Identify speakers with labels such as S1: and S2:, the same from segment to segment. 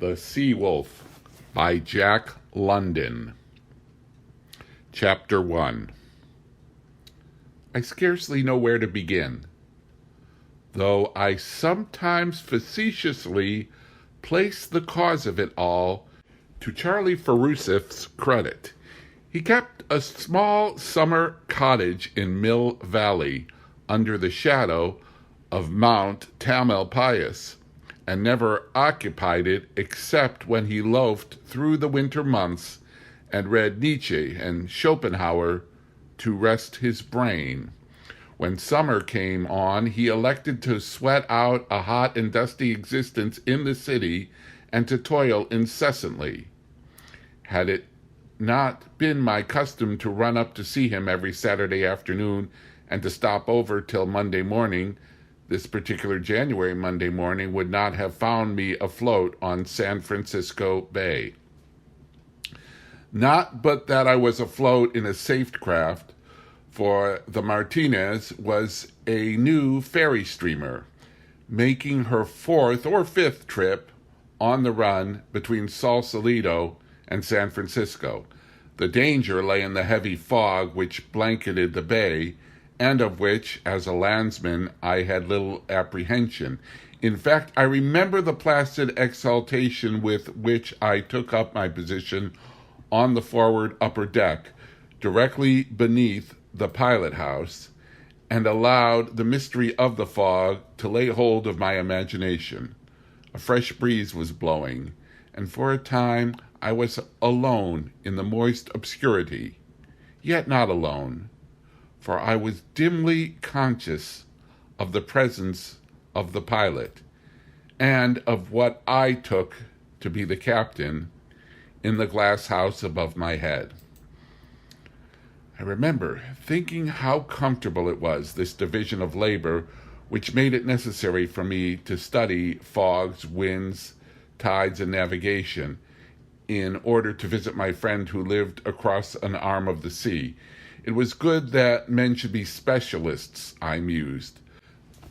S1: The Sea Wolf by Jack London. Chapter 1. I scarcely know where to begin, though I sometimes facetiously place the cause of it all to Charlie Ferusif's credit. He kept a small summer cottage in Mill Valley under the shadow of Mount Tamalpais, and never occupied it except when he loafed through the winter months and read Nietzsche and Schopenhauer to rest his brain. When summer came on, he elected to sweat out a hot and dusty existence in the city and to toil incessantly. Had it not been my custom to run up to see him every Saturday afternoon and to stop over till Monday morning, this particular January Monday morning would not have found me afloat on San Francisco Bay. Not but that I was afloat in a safe craft, for the Martinez was a new ferry steamer, making her fourth or fifth trip on the run between Sausalito and San Francisco. The danger lay in the heavy fog which blanketed the bay, and of which, as a landsman, I had little apprehension. In fact, I remember the placid exultation with which I took up my position on the forward upper deck, directly beneath the pilot house, and allowed the mystery of the fog to lay hold of my imagination. A fresh breeze was blowing, and for a time I was alone in the moist obscurity, yet not alone, for I was dimly conscious of the presence of the pilot, and of what I took to be the captain in the glass house above my head. I remember thinking how comfortable it was, this division of labor, which made it necessary for me to study fogs, winds, tides, and navigation, in order to visit my friend who lived across an arm of the sea. It was good that men should be specialists, I mused.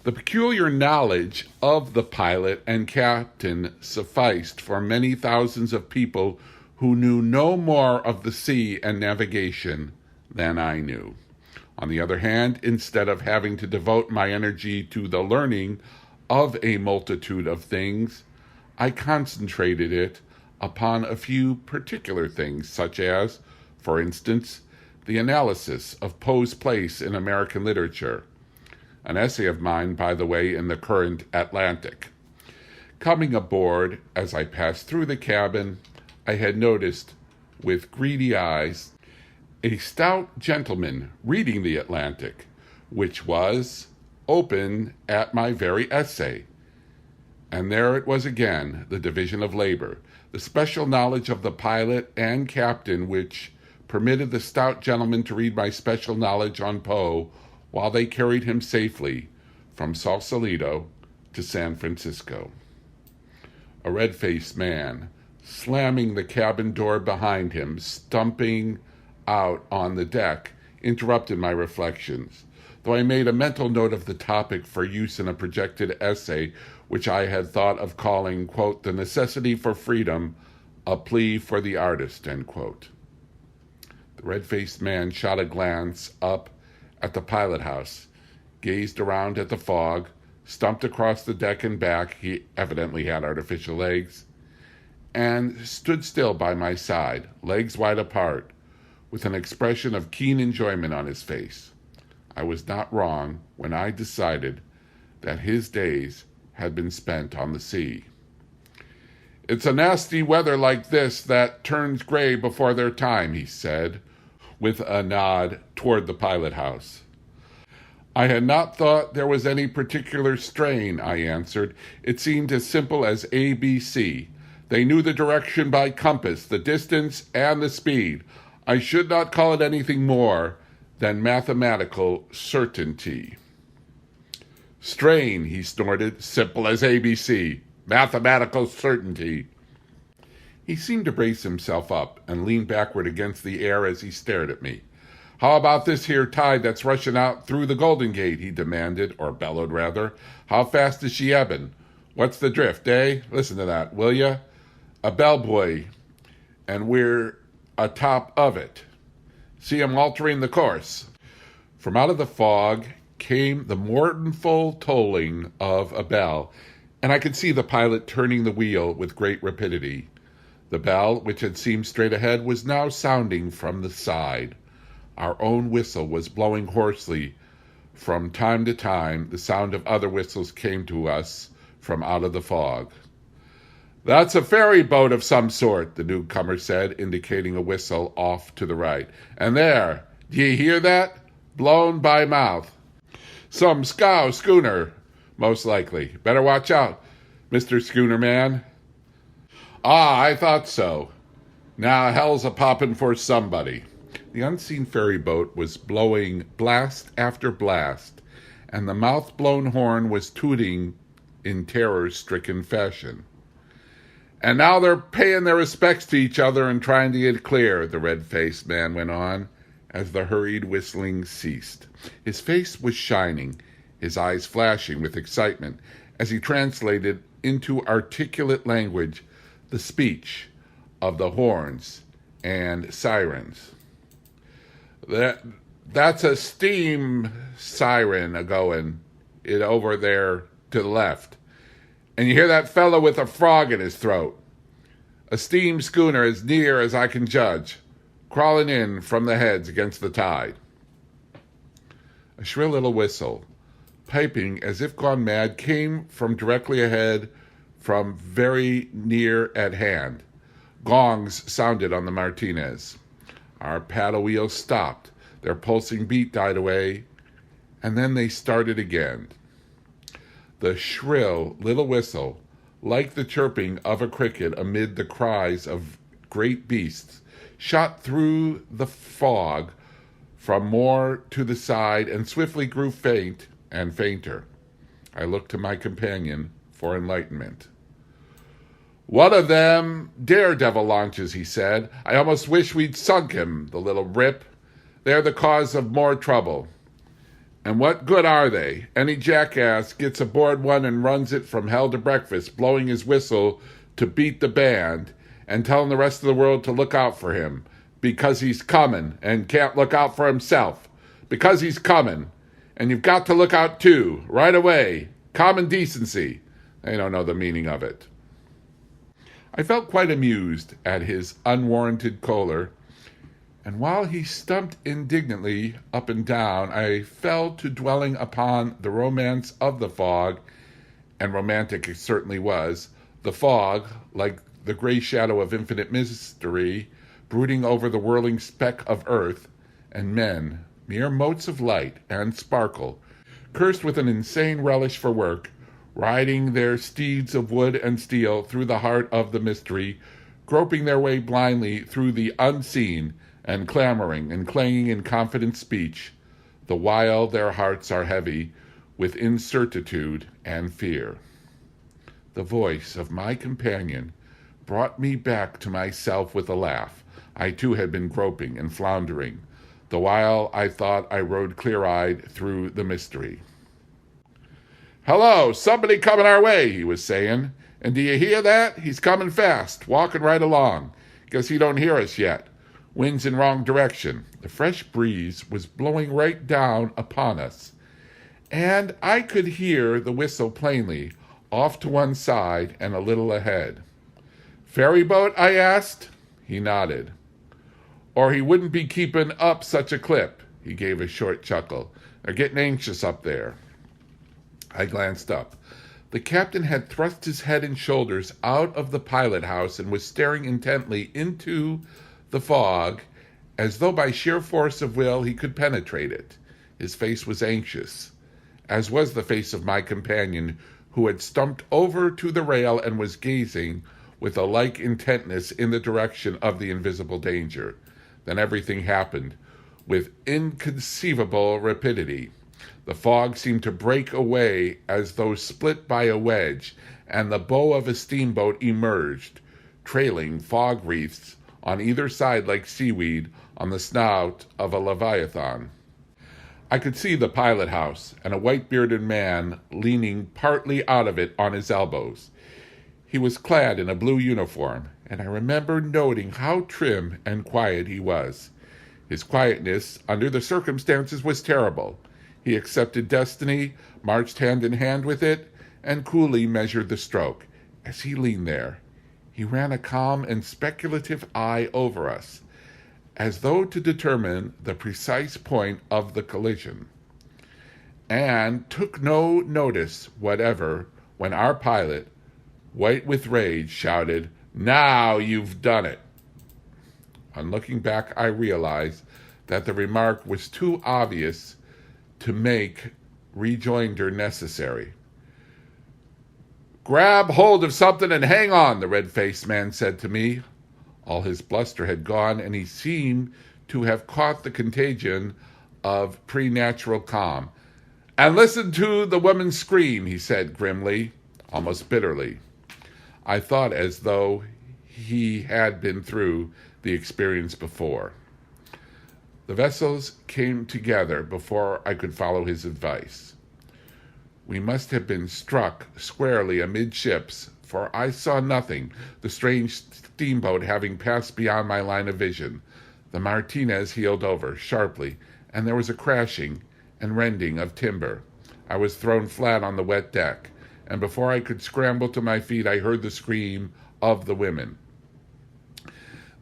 S1: The peculiar knowledge of the pilot and captain sufficed for many thousands of people who knew no more of the sea and navigation than I knew. On the other hand, instead of having to devote my energy to the learning of a multitude of things, I concentrated it upon a few particular things, such as, for instance, the analysis of Poe's place in American literature, an essay of mine, by the way, in the current Atlantic. Coming aboard, as I passed through the cabin, I had noticed, with greedy eyes, a stout gentleman reading the Atlantic, which was open at my very essay. And there it was again, the division of labor, the special knowledge of the pilot and captain which permitted the stout gentleman to read my special knowledge on Poe while they carried him safely from Sausalito to San Francisco. A red-faced man, slamming the cabin door behind him, stumping out on the deck, interrupted my reflections, though I made a mental note of the topic for use in a projected essay which I had thought of calling, quote, "The Necessity for Freedom, a Plea for the Artist," end quote. The red-faced man shot a glance up at the pilot house, gazed around at the fog, stumped across the deck and back — he evidently had artificial legs — and stood still by my side, legs wide apart, with an expression of keen enjoyment on his face. I was not wrong when I decided that his days had been spent on the sea. "It's a nasty weather like this that turns gray before their time," he said, with a nod toward the pilot house. "I had not thought there was any particular strain," I answered. "It seemed as simple as ABC. They knew the direction by compass, the distance, and the speed. I should not call it anything more than mathematical certainty." "Strain," he snorted. "Simple as ABC. Mathematical certainty." He seemed to brace himself up and lean backward against the air as he stared at me. "How about this here tide that's rushing out through the Golden Gate?" he demanded, or bellowed rather. "How fast is she ebbing? What's the drift, eh? Listen to that, will ya? a bellbuoy, and we're atop of it. See him altering the course. From out of the fog came the mournful tolling of a bell, and I could see the pilot turning the wheel with great rapidity. The bell, which had seemed straight ahead, was now sounding from the side. Our own whistle was blowing hoarsely. From time to time, the sound of other whistles came to us from out of the fog. "That's a ferry boat of some sort," the newcomer said, indicating a whistle off to the right. "And there, do you hear that? Blown by mouth. Some scow schooner, most likely. Better watch out, Mr. Schooner Man." "Ah, I thought so. Now hell's a-poppin' for somebody." The unseen ferry boat was blowing blast after blast, and the mouth-blown horn was tooting in terror-stricken fashion. "And now they're paying their respects to each other and trying to get clear," the red-faced man went on, as the hurried whistling ceased. His face was shining, his eyes flashing with excitement, as he translated into articulate language the speech of the horns and sirens. "That's a steam siren a-going it over there to the left. And you hear that fellow with a frog in his throat. A steam schooner as near as I can judge, crawling in from the heads against the tide." A shrill little whistle, piping as if gone mad, came from directly ahead, from very near at hand. Gongs sounded on the Martinez. Our paddle wheels stopped. Their pulsing beat died away, and then they started again. The shrill little whistle, like the chirping of a cricket amid the cries of great beasts, shot through the fog from more to the side and swiftly grew faint and fainter. I looked to my companion for enlightenment. "One of them daredevil launches," he said. "I almost wish we'd sunk him, the little rip. They're the cause of more trouble. And what good are they? Any jackass gets aboard one and runs it from hell to breakfast, blowing his whistle to beat the band and telling the rest of the world to look out for him because he's coming and can't look out for himself. Because he's coming. And you've got to look out too, right away. Common decency." They don't know the meaning of it. I felt quite amused at his unwarranted choler, and while he stumped indignantly up and down, I fell to dwelling upon the romance of the fog, and romantic it certainly was, the fog, like the gray shadow of infinite mystery, brooding over the whirling speck of earth, and men, mere motes of light and sparkle, cursed with an insane relish for work, riding their steeds of wood and steel through the heart of the mystery, groping their way blindly through the unseen, and clamoring and clanging in confident speech, the while their hearts are heavy with incertitude and fear. The voice of my companion brought me back to myself with a laugh. I too had been groping and floundering, the while I thought I rode clear-eyed through the mystery. "Hello, somebody coming our way," he was saying. "And do you hear that? He's coming fast, walking right along. Guess he don't hear us yet. Wind's in wrong direction." The fresh breeze was blowing right down upon us, and I could hear the whistle plainly, off to one side and a little ahead. "Ferry boat?" I asked. He nodded. "Or he wouldn't be keeping up such a clip." He gave a short chuckle. "They're getting anxious up there." I glanced up. The captain had thrust his head and shoulders out of the pilot house and was staring intently into the fog as though by sheer force of will he could penetrate it. His face was anxious, as was the face of my companion, who had stumped over to the rail and was gazing with a like intentness in the direction of the invisible danger. Then everything happened with inconceivable rapidity. The fog seemed to break away as though split by a wedge, and the bow of a steamboat emerged, trailing fog wreaths on either side like seaweed on the snout of a leviathan. I could see the pilot house and a white-bearded man leaning partly out of it on his elbows. He was clad in a blue uniform, and I remember noting how trim and quiet he was. His quietness, under the circumstances, was terrible. He accepted destiny, marched hand in hand with it, and coolly measured the stroke. As he leaned there, he ran a calm and speculative eye over us, as though to determine the precise point of the collision, and took no notice whatever when our pilot, white with rage, shouted, "Now you've done it." On looking back, I realized that the remark was too obvious to make rejoinder necessary. "Grab hold of something and hang on," the red-faced man said to me. All his bluster had gone, and he seemed to have caught the contagion of preternatural calm. "And listen to the woman scream," he said grimly, almost bitterly. I thought as though he had been through the experience before. The vessels came together before I could follow his advice. We must have been struck squarely amidships, for I saw nothing, the strange steamboat having passed beyond my line of vision. The Martinez heeled over sharply, and there was a crashing and rending of timber. I was thrown flat on the wet deck, and before I could scramble to my feet, I heard the scream of the women.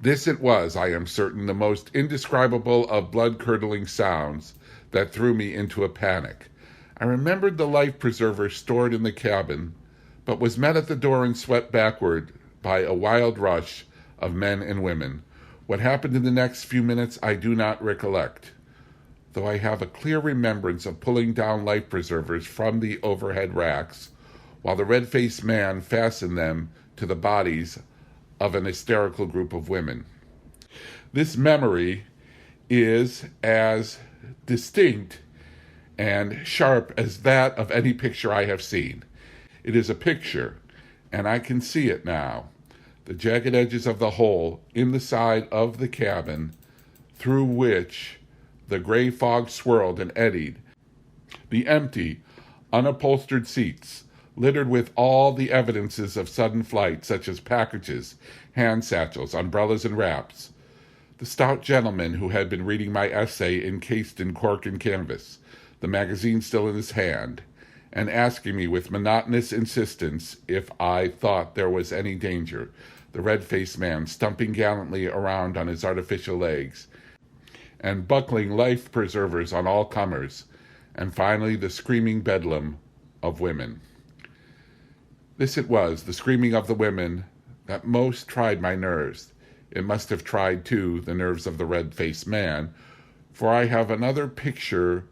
S1: This it was, I am certain, the most indescribable of blood-curdling sounds that threw me into a panic. I remembered the life preserver stored in the cabin, but was met at the door and swept backward by a wild rush of men and women. What happened in the next few minutes I do not recollect, though I have a clear remembrance of pulling down life preservers from the overhead racks, while the red-faced man fastened them to the bodies of an hysterical group of women. This memory is as distinct and sharp as that of any picture I have seen. It is a picture, and I can see it now. The jagged edges of the hole in the side of the cabin through which the gray fog swirled and eddied. The empty, unupholstered seats, littered with all the evidences of sudden flight, such as packages, hand satchels, umbrellas, and wraps. The stout gentleman who had been reading my essay encased in cork and canvas, the magazine still in his hand, and asking me with monotonous insistence if I thought there was any danger. The red-faced man stumping gallantly around on his artificial legs, and buckling life preservers on all comers, and finally the screaming bedlam of women. This it was, the screaming of the women, that most tried my nerves. It must have tried, too, the nerves of the red-faced man, for I have another picture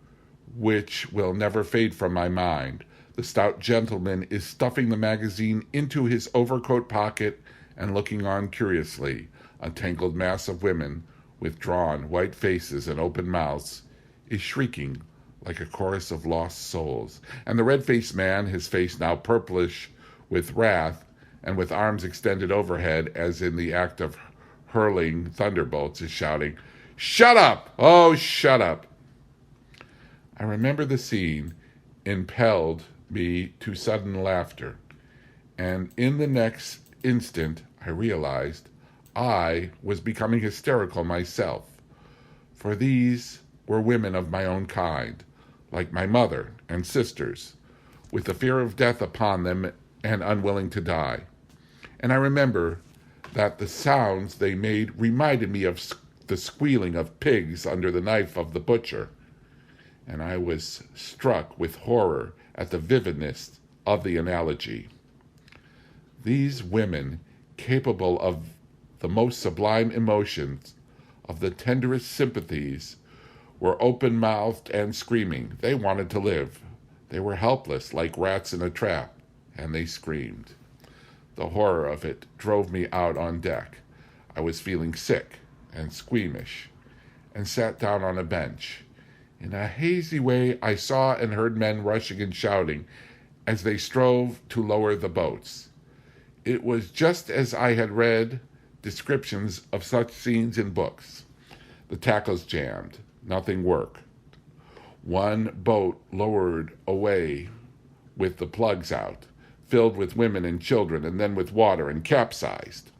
S1: which will never fade from my mind. The stout gentleman is stuffing the magazine into his overcoat pocket and looking on curiously. A tangled mass of women, with drawn white faces and open mouths, is shrieking like a chorus of lost souls. And the red-faced man, his face now purplish with wrath, and with arms extended overhead as in the act of hurling thunderbolts, is shouting, "Shut up! Oh, shut up!" I remember the scene impelled me to sudden laughter, and in the next instant I realized I was becoming hysterical myself, for these were women of my own kind, like my mother and sisters, with the fear of death upon them and unwilling to die. And I remember that the sounds they made reminded me of the squealing of pigs under the knife of the butcher, and I was struck with horror at the vividness of the analogy. These women, capable of the most sublime emotions, of the tenderest sympathies, were open-mouthed and screaming. They wanted to live. They were helpless, like rats in a trap, and they screamed. The horror of it drove me out on deck. I was feeling sick and squeamish, and sat down on a bench. In a hazy way, I saw and heard men rushing and shouting as they strove to lower the boats. It was just as I had read descriptions of such scenes in books. The tackles jammed. Nothing worked. One boat lowered away with the plugs out. filled with women and children, and then with water, and capsized.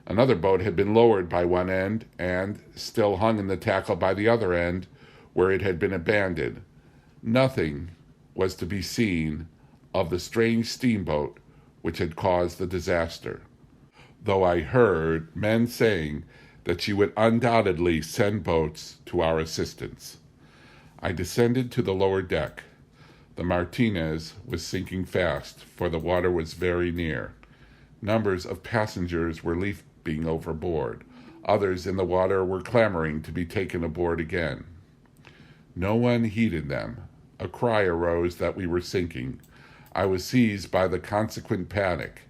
S1: Another boat had been lowered by one end and still hung in the tackle by the other end, where it had been abandoned. Nothing was to be seen of the strange steamboat which had caused the disaster, though I heard men saying that she would undoubtedly send boats to our assistance. I descended to the lower deck. The Martinez was sinking fast, for the water was very near. Numbers of passengers were leaping overboard. Others in the water were clamoring to be taken aboard again. No one heeded them. A cry arose that we were sinking. I was seized by the consequent panic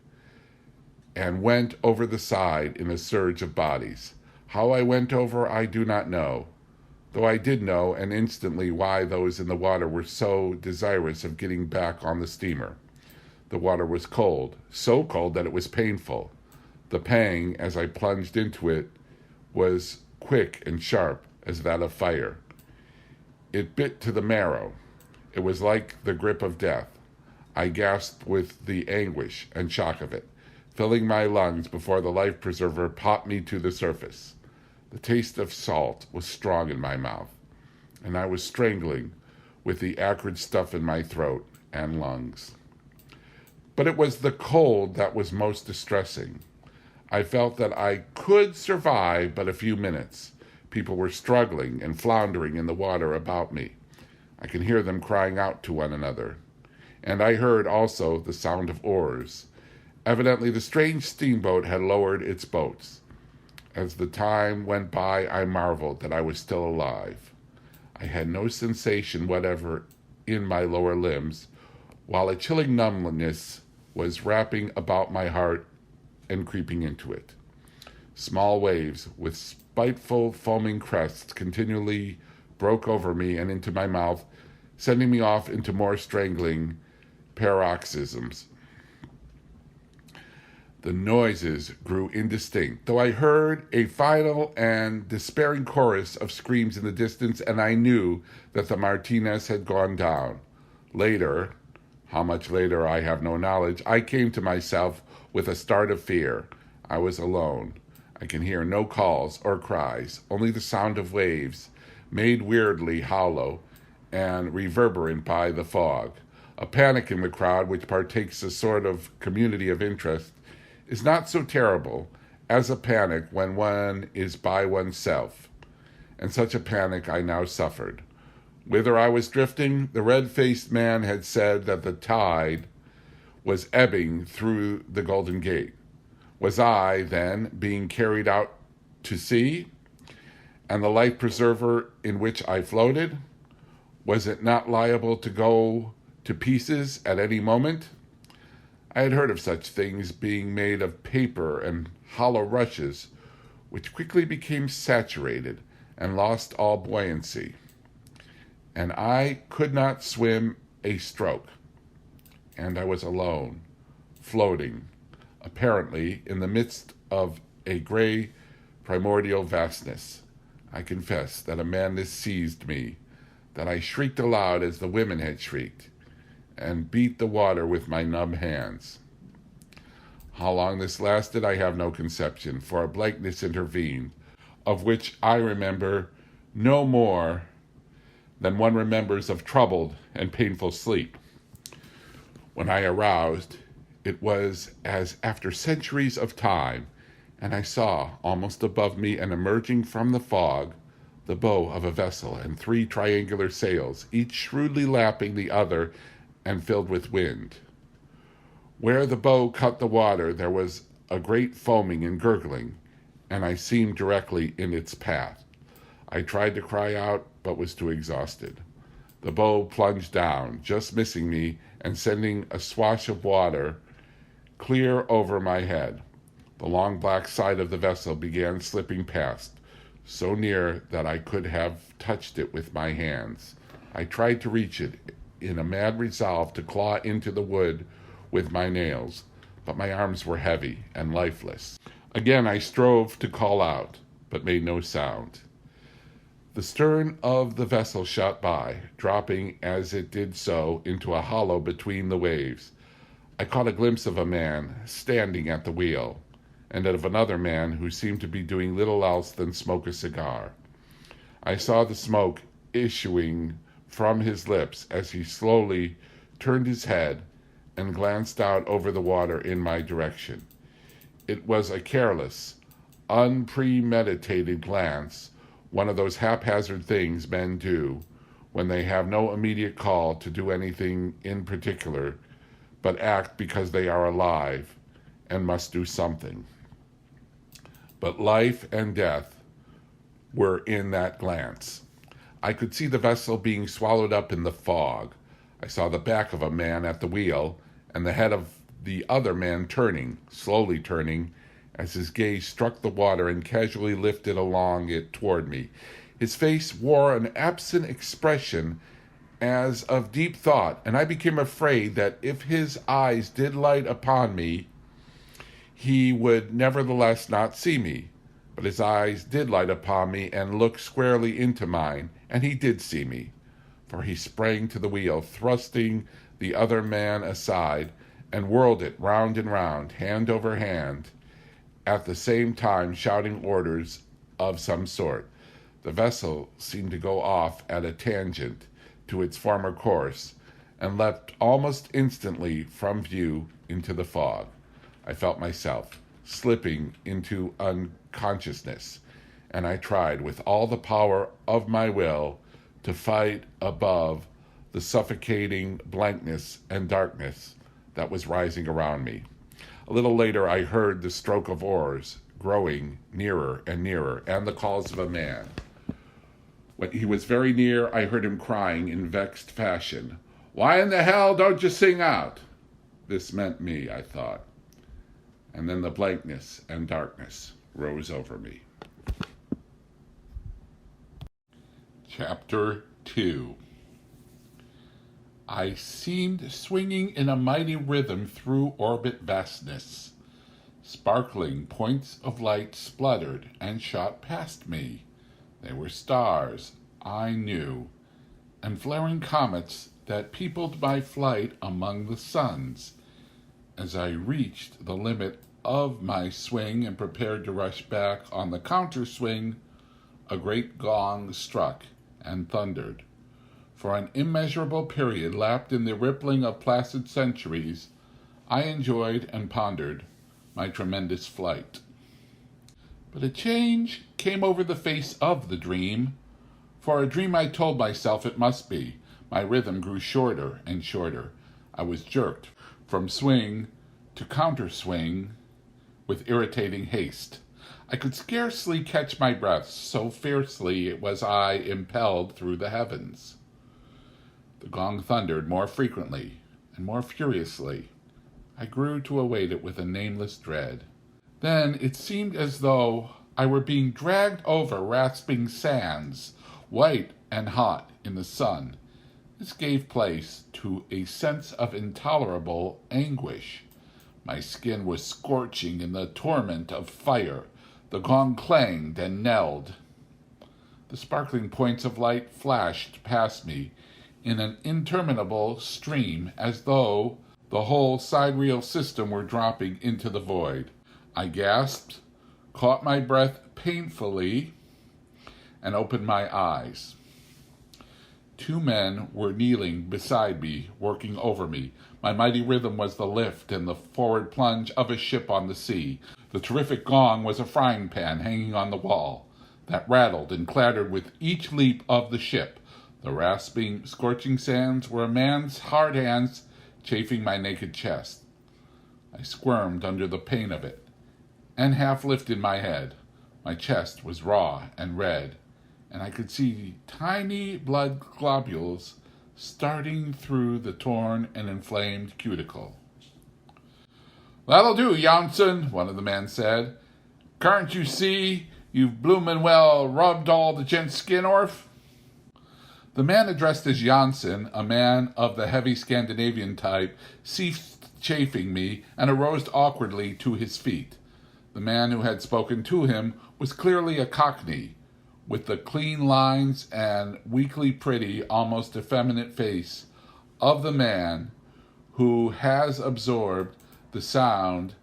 S1: and went over the side in a surge of bodies. How I went over, I do not know, though I did know, and instantly, why those in the water were so desirous of getting back on the steamer. The water was cold, so cold that it was painful. The pang, as I plunged into it, was quick and sharp as that of fire. It bit to the marrow. It was like the grip of death. I gasped with the anguish and shock of it, filling my lungs before the life preserver popped me to the surface. The taste of salt was strong in my mouth, and I was strangling with the acrid stuff in my throat and lungs. But it was the cold that was most distressing. I felt that I could survive but a few minutes. People were struggling and floundering in the water about me. I could hear them crying out to one another. And I heard also the sound of oars. Evidently the strange steamboat had lowered its boats. As the time went by, I marveled that I was still alive. I had no sensation whatever in my lower limbs, while a chilling numbness was wrapping about my heart and creeping into it. Small waves with spiteful foaming crests continually broke over me and into my mouth, sending me off into more strangling paroxysms. The noises grew indistinct, though I heard a final and despairing chorus of screams in the distance, and I knew that the Martinez had gone down. Later, how much later I have no knowledge, I came to myself with a start of fear. I was alone. I can hear no calls or cries, only the sound of waves, made weirdly hollow and reverberant by the fog. A panic in the crowd, which partakes a sort of community of interest, is not so terrible as a panic when one is by oneself, and such a panic I now suffered. Whither I was drifting, the red-faced man had said that the tide was ebbing through the Golden Gate. Was I, then, being carried out to sea? And the life preserver in which I floated, was it not liable to go to pieces at any moment? I had heard of such things being made of paper and hollow rushes, which quickly became saturated and lost all buoyancy. And I could not swim a stroke. And I was alone, floating, apparently in the midst of a gray primordial vastness. I confess that a madness seized me, that I shrieked aloud as the women had shrieked, and beat the water with my numb hands. How long this lasted, I have no conception, for a blankness intervened, of which I remember no more than one remembers of troubled and painful sleep. When I aroused, it was as after centuries of time, and I saw, almost above me and emerging from the fog, the bow of a vessel and 3 triangular sails, each shrewdly lapping the other and filled with wind. Where the bow cut the water, there was a great foaming and gurgling, and I seemed directly in its path. I tried to cry out, but was too exhausted. The bow plunged down, just missing me and sending a swash of water clear over my head. The long black side of the vessel began slipping past, so near that I could have touched it with my hands. I tried to reach it in a mad resolve to claw into the wood with my nails, but my arms were heavy and lifeless. Again I strove to call out, but made no sound. The stern of the vessel shot by, dropping as it did so into a hollow between the waves. I caught a glimpse of a man standing at the wheel, and of another man who seemed to be doing little else than smoke a cigar. I saw the smoke issuing from his lips as he slowly turned his head and glanced out over the water in my direction. It was a careless, unpremeditated glance, one of those haphazard things men do when they have no immediate call to do anything in particular, but act because they are alive and must do something. But life and death were in that glance. I could see the vessel being swallowed up in the fog. I saw the back of a man at the wheel and the head of the other man turning, slowly turning, as his gaze struck the water and casually lifted along it toward me. His face wore an absent expression as of deep thought, and I became afraid that if his eyes did light upon me, he would nevertheless not see me. But his eyes did light upon me and look squarely into mine, and he did see me, for he sprang to the wheel, thrusting the other man aside, and whirled it round and round, hand over hand, at the same time shouting orders of some sort. The vessel seemed to go off at a tangent to its former course, and leapt almost instantly from view into the fog. I felt myself slipping into unconsciousness, and I tried with all the power of my will to fight above the suffocating blankness and darkness that was rising around me. A little later I heard the stroke of oars growing nearer and nearer, and the calls of a man. When he was very near, I heard him crying in vexed fashion, "Why in the hell don't you sing out?" This meant me, I thought. And then the blankness and darkness rose over me. Chapter 2. I seemed swinging in a mighty rhythm through orbit vastness. Sparkling points of light spluttered and shot past me. They were stars, I knew, and flaring comets that peopled my flight among the suns. As I reached the limit of my swing and prepared to rush back on the counterswing, a great gong struck and thundered. For an immeasurable period lapped in the rippling of placid centuries, I enjoyed and pondered my tremendous flight. But a change came over the face of the dream. For a dream I told myself it must be. My rhythm grew shorter and shorter. I was jerked from swing to counterswing with irritating haste. I could scarcely catch my breath, so fiercely was I impelled through the heavens. The gong thundered more frequently and more furiously. I grew to await it with a nameless dread. Then it seemed as though I were being dragged over rasping sands, white and hot in the sun. This gave place to a sense of intolerable anguish. My skin was scorching in the torment of fire. The gong clanged and knelled. The sparkling points of light flashed past me in an interminable stream, as though the whole sidereal system were dropping into the void. I gasped, caught my breath painfully, and opened my eyes. 2 men were kneeling beside me, working over me. My mighty rhythm was the lift and the forward plunge of a ship on the sea. The terrific gong was a frying pan hanging on the wall that rattled and clattered with each leap of the ship. The rasping, scorching sands were a man's hard hands chafing my naked chest. I squirmed under the pain of it, and half lifted my head. My chest was raw and red, and I could see tiny blood globules starting through the torn and inflamed cuticle. "That'll do, Janssen," one of the men said. "Can't you see you've bloomin' well rubbed all the gent's skin orf?" The man addressed as Janssen, a man of the heavy Scandinavian type, ceased chafing me and arose awkwardly to his feet. The man who had spoken to him was clearly a Cockney, with the clean lines and weakly pretty, almost effeminate face of the man who has absorbed the sound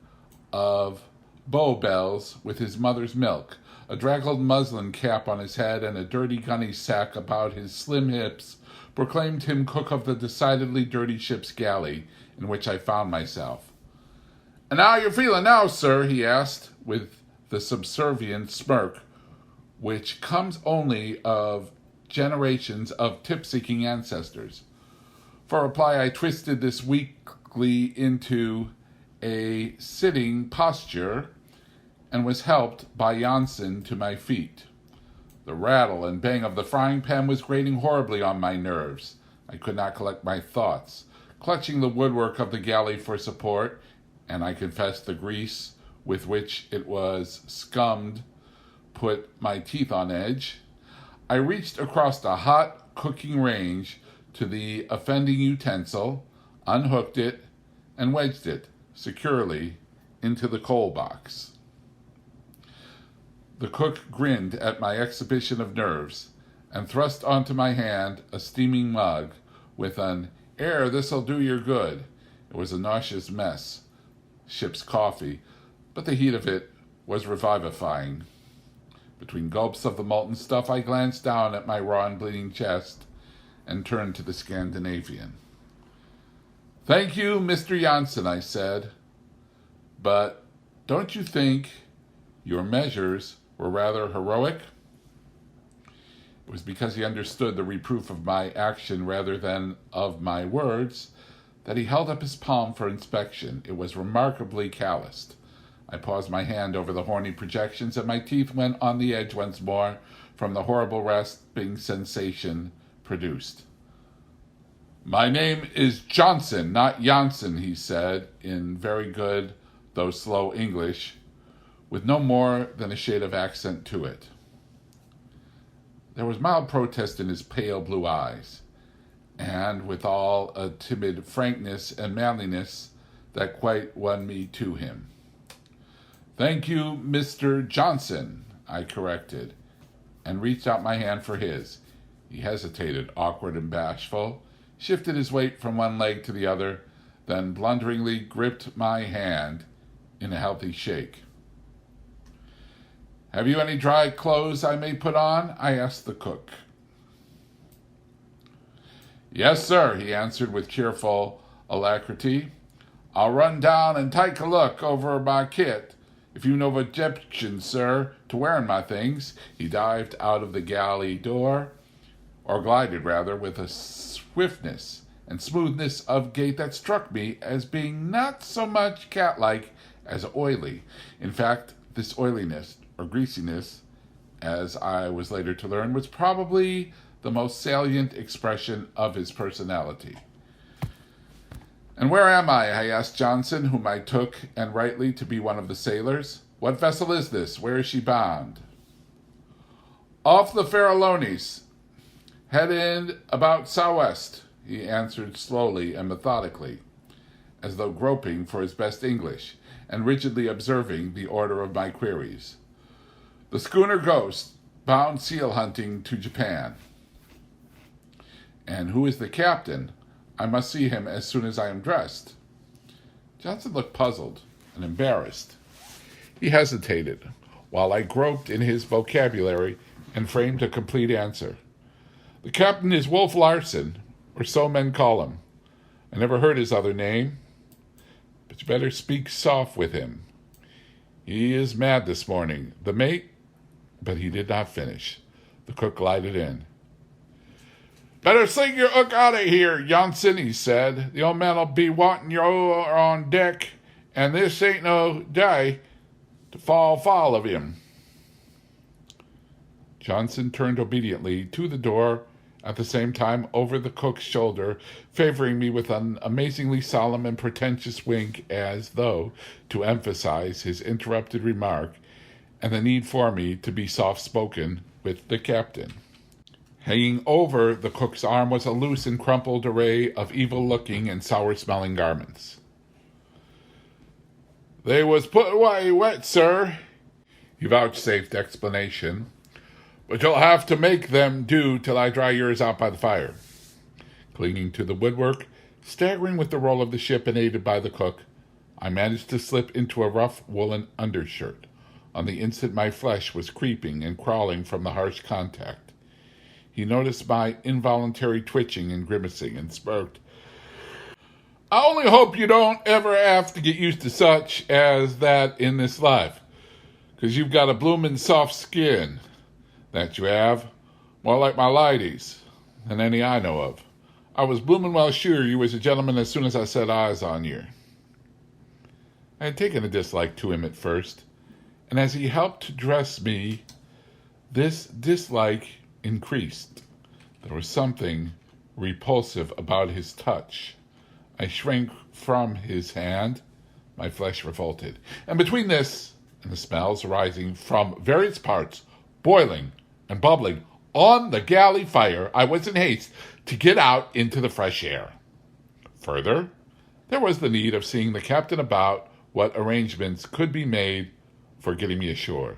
S1: of bow bells with his mother's milk, a draggled muslin cap on his head and a dirty gunny sack about his slim hips proclaimed him cook of the decidedly dirty ship's galley in which I found myself. "And how you feeling now, sir?" he asked, with the subservient smirk which comes only of generations of tip-seeking ancestors. For reply, I twisted this weakly into a sitting posture and was helped by Janssen to my feet. The rattle and bang of the frying pan was grating horribly on my nerves. I could not collect my thoughts. Clutching the woodwork of the galley for support, and I confess the grease with which it was scummed put my teeth on edge, I reached across the hot cooking range to the offending utensil, unhooked it, and wedged it securely into the coal box. The cook grinned at my exhibition of nerves and thrust onto my hand a steaming mug with an "Air, this'll do your good." It was a nauseous mess, ship's coffee, but the heat of it was revivifying. Between gulps of the molten stuff, I glanced down at my raw and bleeding chest and turned to the Scandinavian. "Thank you, Mr. Janssen," I said, "but don't you think your measures were rather heroic?" It was because he understood the reproof of my action rather than of my words that he held up his palm for inspection. It was remarkably calloused. I paused my hand over the horny projections, and my teeth went on the edge once more from the horrible rasping sensation produced. "My name is Johnson, not Janssen," he said, in very good, though slow English, with no more than a shade of accent to it. There was mild protest in his pale blue eyes, and withal a timid frankness and manliness that quite won me to him. "Thank you, Mr. Johnson," I corrected, and reached out my hand for his. He hesitated, awkward and bashful, shifted his weight from one leg to the other, then blunderingly gripped my hand in a healthy shake. "Have you any dry clothes I may put on?" I asked the cook. "Yes, sir," he answered with cheerful alacrity. "I'll run down and take a look over my kit. If you no objection, sir, to wearing my things." He dived out of the galley door, or glided rather, with a swiftness and smoothness of gait that struck me as being not so much cat-like as oily. In fact, this oiliness, or greasiness, as I was later to learn, was probably the most salient expression of his personality. "And where am I?" I asked Johnson, whom I took, and rightly, to be one of the sailors. "What vessel is this? Where is she bound?" "Off the Farallones, heading about southwest," he answered slowly and methodically, as though groping for his best English, and rigidly observing the order of my queries. "The schooner Ghost, bound seal hunting to Japan." "And who is the captain? I must see him as soon as I am dressed." Johnson looked puzzled and embarrassed. He hesitated, while I groped in his vocabulary and framed a complete answer. "The captain is Wolf Larsen, or so men call him. I never heard his other name, but you better speak soft with him. He is mad this morning. The mate—" But he did not finish. The cook glided in. "Better sling your hook out of here, Janssen," he said. "The old man'll be wanting you on deck, and this ain't no day to fall foul of him." Johnson turned obediently to the door, at the same time over the cook's shoulder, favoring me with an amazingly solemn and pretentious wink, as though to emphasize his interrupted remark and the need for me to be soft-spoken with the captain. Hanging over the cook's arm was a loose and crumpled array of evil-looking and sour-smelling garments. "They was put away wet, sir," he vouchsafed explanation, "but you'll have to make them do till I dry yours out by the fire." Clinging to the woodwork, Staggering with the roll of the ship and aided by the cook, I managed to slip into a rough woolen undershirt. On the instant my flesh was creeping and crawling from the harsh contact. He noticed my involuntary twitching and grimacing and smirked. "I only hope you don't ever have to get used to such as that in this life, 'cause you've got a bloomin' soft skin, that you have, more like my lady's than any I know of. I was bloomin' well sure you was a gentleman as soon as I set eyes on you." I had taken a dislike to him at first, and as he helped to dress me, this dislike increased. There was something repulsive about his touch. I shrank from his hand. My flesh revolted. And between this and the smells arising from various parts, boiling and bubbling on the galley fire, I was in haste to get out into the fresh air. Further, there was the need of seeing the captain about what arrangements could be made for getting me ashore.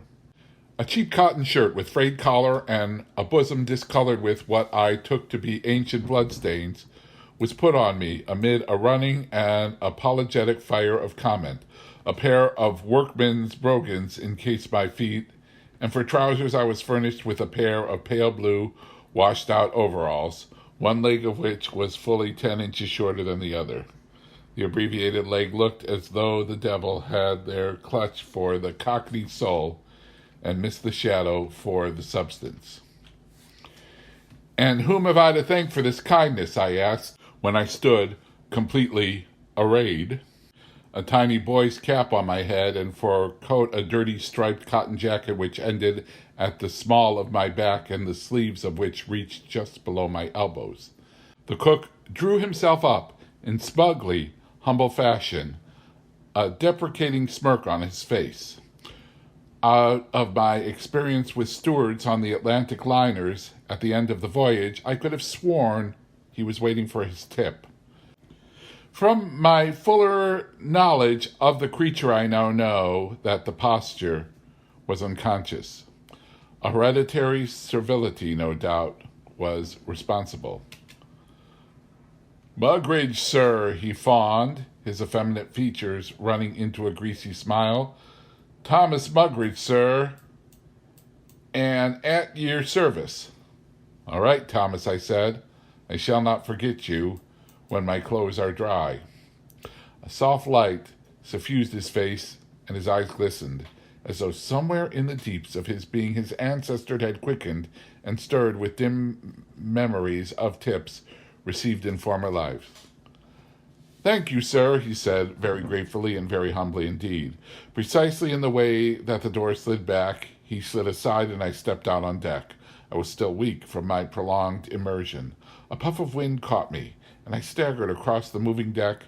S1: A cheap cotton shirt with frayed collar and a bosom discolored with what I took to be ancient bloodstains was put on me amid a running and apologetic fire of comment. A pair of workman's brogans encased my feet, and for trousers I was furnished with a pair of pale blue washed-out overalls, one leg of which was fully 10 inches shorter than the other. The abbreviated leg looked as though the devil had their clutch for the cockney soul and missed the shadow for the substance. "And whom have I to thank for this kindness?" I asked, when I stood completely arrayed. A tiny boy's cap on my head, and for coat a dirty striped cotton jacket which ended at the small of my back and the sleeves of which reached just below my elbows. The cook drew himself up in smugly humble fashion, a deprecating smirk on his face. Out of my experience with stewards on the Atlantic liners at the end of the voyage, I could have sworn he was waiting for his tip. From my fuller knowledge of the creature, I now know that the posture was unconscious. A hereditary servility, no doubt, was responsible. "Mugridge, sir," he fawned, his effeminate features running into a greasy smile. "Thomas Mugridge, sir, and at your service." "All right, Thomas," I said. "I shall not forget you when my clothes are dry." A soft light suffused his face, and his eyes glistened, as though somewhere in the deeps of his being his ancestor had quickened and stirred with dim memories of tips received in former lives. "Thank you, sir," he said, very gratefully and very humbly indeed. Precisely in the way that the door slid back, he slid aside, and I stepped out on deck. I was still weak from my prolonged immersion. A puff of wind caught me, and I staggered across the moving deck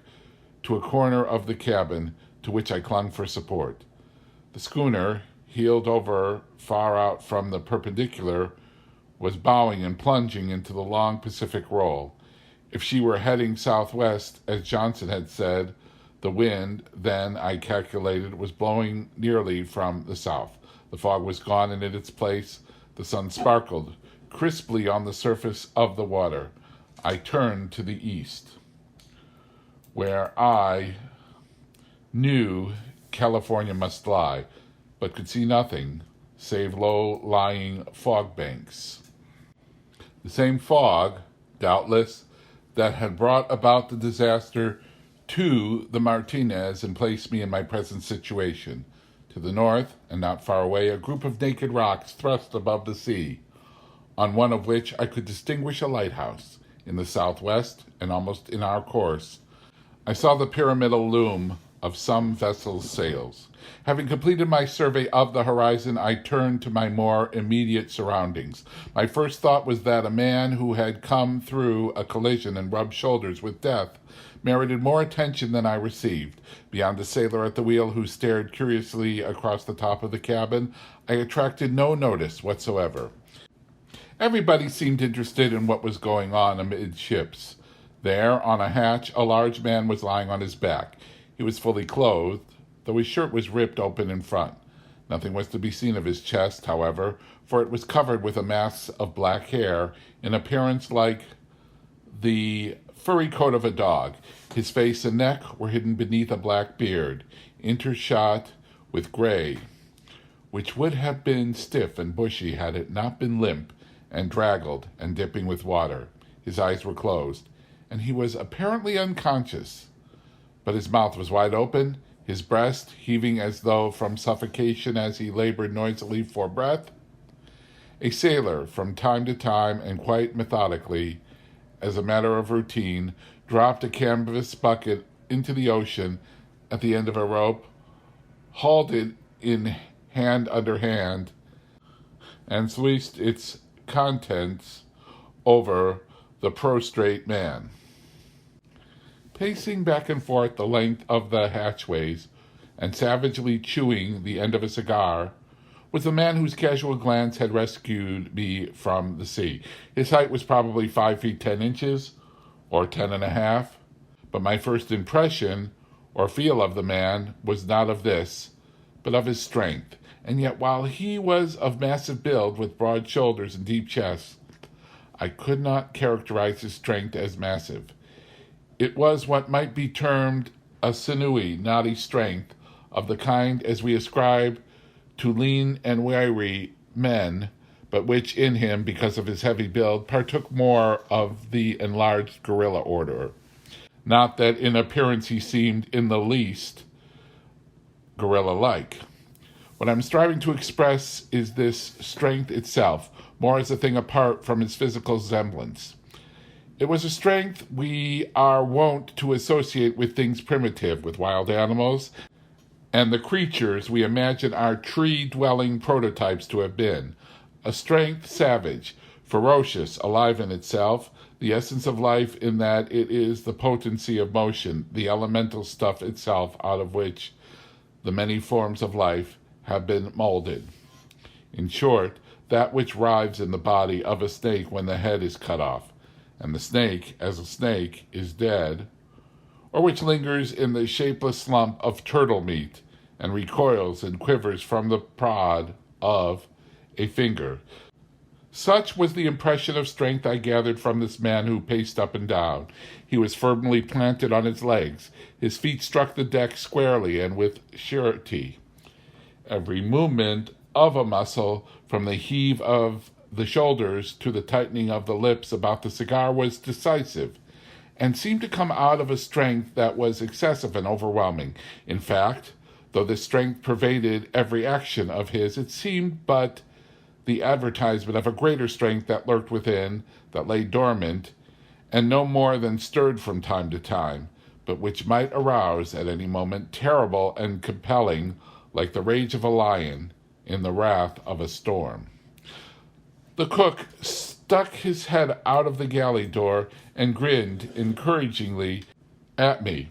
S1: to a corner of the cabin to which I clung for support. The schooner, heeled over far out from the perpendicular, was bowing and plunging into the long Pacific roll. If she were heading southwest, as Johnson had said, the wind, then, I calculated, was blowing nearly from the south. The fog was gone, and in its place the sun sparkled crisply on the surface of the water. I turned to the east, where I knew California must lie, but could see nothing save low-lying fog banks. The same fog, doubtless, that had brought about the disaster to the Martinez and placed me in my present situation. To the north, and not far away, a group of naked rocks thrust above the sea, on one of which I could distinguish a lighthouse. In the southwest, and almost in our course, I saw the pyramidal loom of some vessel's sails. Having completed my survey of the horizon, I turned to my more immediate surroundings. My first thought was that a man who had come through a collision and rubbed shoulders with death merited more attention than I received. Beyond the sailor at the wheel who stared curiously across the top of the cabin, I attracted no notice whatsoever. Everybody seemed interested in what was going on amidships. There, on a hatch, a large man was lying on his back. He was fully clothed, though his shirt was ripped open in front. Nothing was to be seen of his chest, however, for it was covered with a mass of black hair, in appearance like the furry coat of a dog. His face and neck were hidden beneath a black beard, intershot with gray, which would have been stiff and bushy had it not been limp and draggled and dipping with water. His eyes were closed, and he was apparently unconscious, but his mouth was wide open, his breast heaving as though from suffocation as he labored noisily for breath. A sailor, from time to time and quite methodically, as a matter of routine, dropped a canvas bucket into the ocean at the end of a rope, hauled it in hand under hand, and sluiced its contents over the prostrate man. Pacing back and forth the length of the hatchways and savagely chewing the end of a cigar was the man whose casual glance had rescued me from the sea. His height was probably 5 feet 10 inches, or 10.5, but my first impression or feel of the man was not of this, but of his strength. And yet while he was of massive build with broad shoulders and deep chest, I could not characterize his strength as massive. It was what might be termed a sinewy, knotty strength, of the kind as we ascribe to lean and wiry men, but which in him, because of his heavy build, partook more of the enlarged gorilla order. Not that in appearance he seemed in the least gorilla-like. What I'm striving to express is this strength itself, more as a thing apart from its physical semblance. It was a strength we are wont to associate with things primitive, with wild animals, and the creatures we imagine our tree-dwelling prototypes to have been. A strength savage, ferocious, alive in itself, the essence of life in that it is the potency of motion, the elemental stuff itself out of which the many forms of life have been molded. In short, that which writhes in the body of a snake when the head is cut off, and the snake, as a snake, is dead, or which lingers in the shapeless lump of turtle meat and recoils and quivers from the prod of a finger. Such was the impression of strength I gathered from this man who paced up and down. He was firmly planted on his legs. His feet struck the deck squarely and with surety. Every movement of a muscle, from the heave of the shoulders to the tightening of the lips about the cigar, was decisive, and seemed to come out of a strength that was excessive and overwhelming. In fact, though this strength pervaded every action of his, it seemed but the advertisement of a greater strength that lurked within, that lay dormant, and no more than stirred from time to time, but which might arouse at any moment, terrible and compelling, like the rage of a lion in the wrath of a storm. The cook stuck his head out of the galley door and grinned encouragingly at me,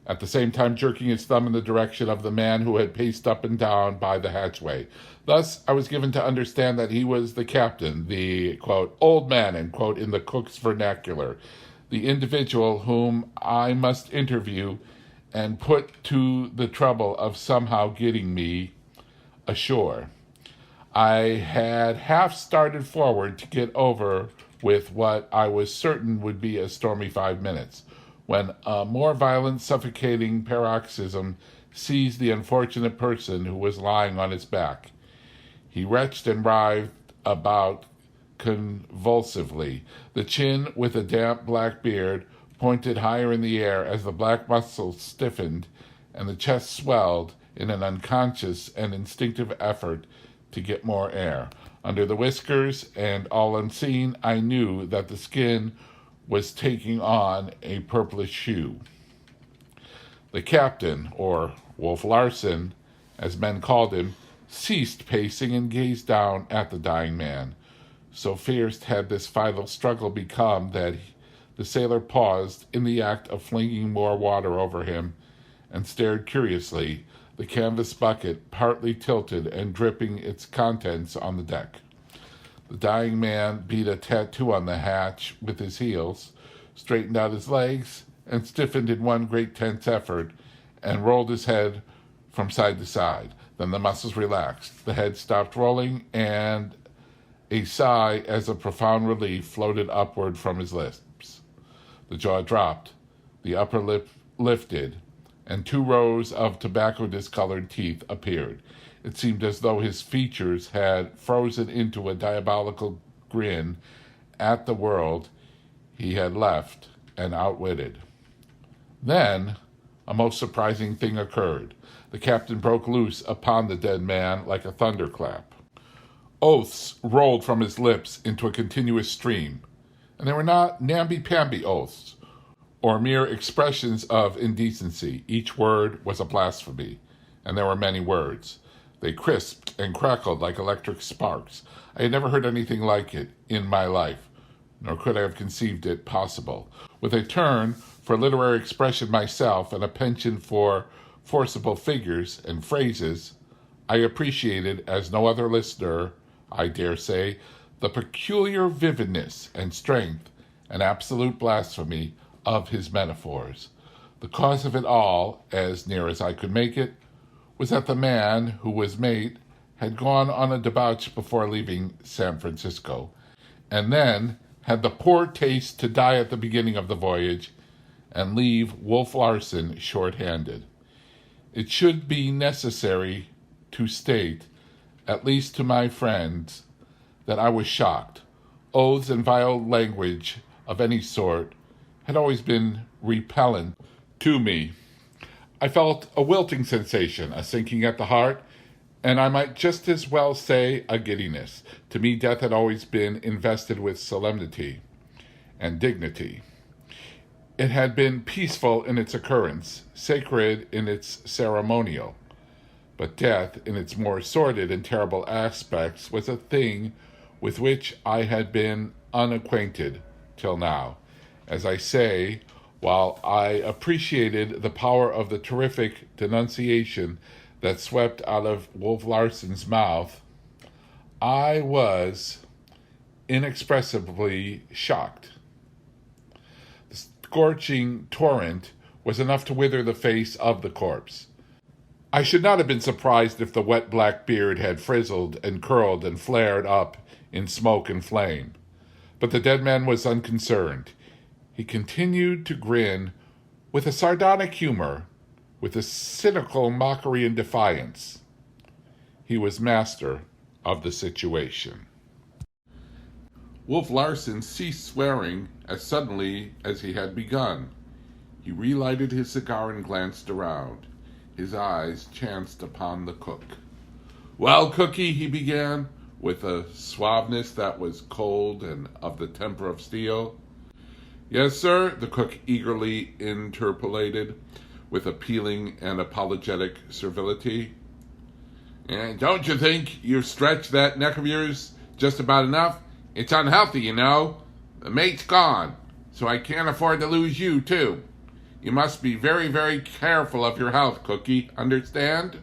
S1: at the same time jerking his thumb in the direction of the man who had paced up and down by the hatchway. Thus I was given to understand that he was the captain, the, quote, old man, end quote, in the cook's vernacular, the individual whom I must interview and put to the trouble of somehow getting me ashore. I had half started forward to get over with what I was certain would be a stormy 5 minutes, when a more violent, suffocating paroxysm seized the unfortunate person who was lying on his back. He retched and writhed about convulsively. The chin, with a damp black beard, pointed higher in the air as the black muscles stiffened, and the chest swelled in an unconscious and instinctive effort to get more air. Under the whiskers, and all unseen, I knew that the skin was taking on a purplish hue. The captain, or Wolf Larsen, as men called him, ceased pacing and gazed down at the dying man. So fierce had this final struggle become that the sailor paused in the act of flinging more water over him and stared curiously, the canvas bucket partly tilted and dripping its contents on the deck. The dying man beat a tattoo on the hatch with his heels, straightened out his legs, and stiffened in one great tense effort, and rolled his head from side to side. Then the muscles relaxed, the head stopped rolling, and a sigh as of profound relief floated upward from his lips. The jaw dropped, the upper lip lifted, and 2 rows of tobacco-discolored teeth appeared. It seemed as though his features had frozen into a diabolical grin at the world he had left and outwitted. Then, a most surprising thing occurred. The captain broke loose upon the dead man like a thunderclap. Oaths rolled from his lips into a continuous stream, and they were not namby-pamby oaths, or mere expressions of indecency. Each word was a blasphemy, and there were many words. They crisped and crackled like electric sparks. I had never heard anything like it in my life, nor could I have conceived it possible. With a turn for literary expression myself and a penchant for forcible figures and phrases, I appreciated, as no other listener, I dare say, the peculiar vividness and strength and absolute blasphemy of his metaphors. The cause of it all, as near as I could make it, was that the man who was mate had gone on a debauch before leaving San Francisco, and then had the poor taste to die at the beginning of the voyage and leave Wolf Larsen short-handed. It should be necessary to state, at least to my friends, that I was shocked. Oaths and vile language of any sort had always been repellent to me. I felt a wilting sensation, a sinking at the heart, and I might just as well say a giddiness. To me, death had always been invested with solemnity and dignity. It had been peaceful in its occurrence, sacred in its ceremonial. But death, in its more sordid and terrible aspects, was a thing with which I had been unacquainted till now. As I say, while I appreciated the power of the terrific denunciation that swept out of Wolf Larsen's mouth, I was inexpressibly shocked. The scorching torrent was enough to wither the face of the corpse. I should not have been surprised if the wet black beard had frizzled and curled and flared up in smoke and flame. But the dead man was unconcerned. He continued to grin with a sardonic humor, with a cynical mockery and defiance. He was master of the situation. Wolf Larsen ceased swearing as suddenly as he had begun. He relighted his cigar and glanced around. His eyes chanced upon the cook. "Well, Cookie," he began, with a suaveness that was cold and of the temper of steel. "Yes, sir," the cook eagerly interpolated, with appealing and apologetic servility. "And don't you think you've stretched that neck of yours just about enough? It's unhealthy, you know. The mate's gone, so I can't afford to lose you, too. You must be very, very careful of your health, Cookie. Understand?"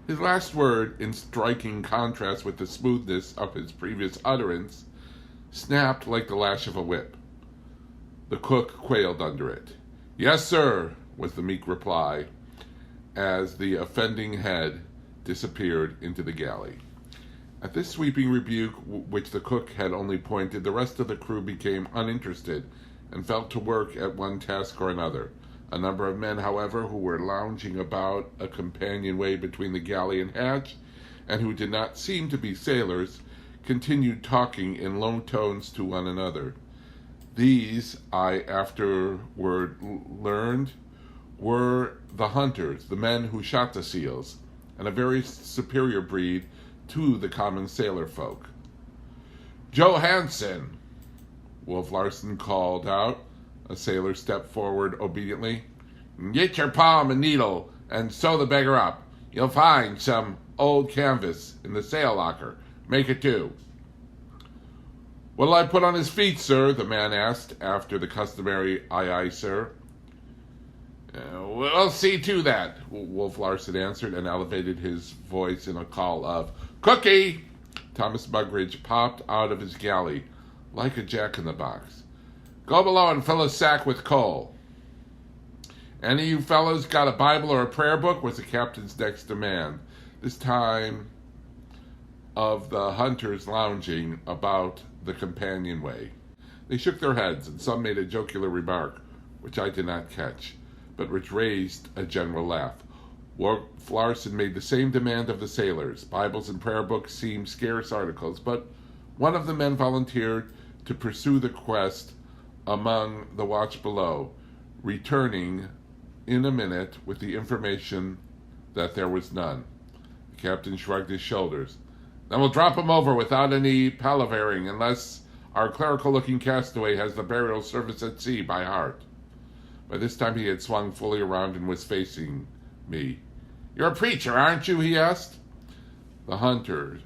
S1: His last word, in striking contrast with the smoothness of his previous utterance, snapped like the lash of a whip. The cook quailed under it. "Yes, sir," was the meek reply, as the offending head disappeared into the galley. At this sweeping rebuke, which the cook had only pointed, the rest of the crew became uninterested and fell to work at one task or another. A number of men, however, who were lounging about a companionway between the galley and hatch, and who did not seem to be sailors, continued talking in low tones to one another. These, I afterward learned, were the hunters, the men who shot the seals, and a very superior breed to the common sailor folk. "Johansen," Wolf Larsen called out. A sailor stepped forward obediently. "Get your palm and needle and sew the beggar up. You'll find some old canvas in the sail locker. Make it 2. "What'll I put on his feet, sir?" the man asked, after the customary "Aye, aye, sir." "We'll see to that," Wolf Larsen answered, and elevated his voice in a call of "Cookie!" Thomas Mugridge popped out of his galley like a jack-in-the-box. "Go below and fill a sack with coal." "Any of you fellows got a Bible or a prayer book?" was the captain's next demand, this time of the hunters lounging about the companionway. They shook their heads, and some made a jocular remark, which I did not catch, but which raised a general laugh. Wolf Larsen made the same demand of the sailors. Bibles and prayer books seemed scarce articles, but one of the men volunteered to pursue the quest among the watch below, returning in a minute with the information that there was none. The captain shrugged his shoulders. Then we'll drop him over without any palavering, unless our clerical-looking castaway has the burial service at sea by heart. By this time he had swung fully around and was facing me. You're a preacher, aren't you? He asked. The hunters,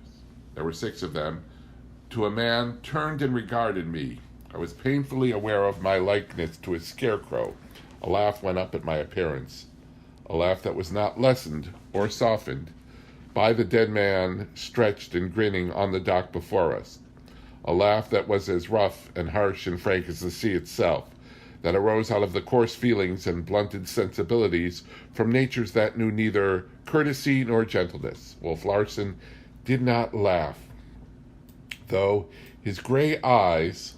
S1: there were 6 of them, to a man turned and regarded me. I was painfully aware of my likeness to a scarecrow. A laugh went up at my appearance, a laugh that was not lessened or softened by the dead man stretched and grinning on the dock before us, a laugh that was as rough and harsh and frank as the sea itself, that arose out of the coarse feelings and blunted sensibilities from natures that knew neither courtesy nor gentleness. Wolf Larsen did not laugh, though his gray eyes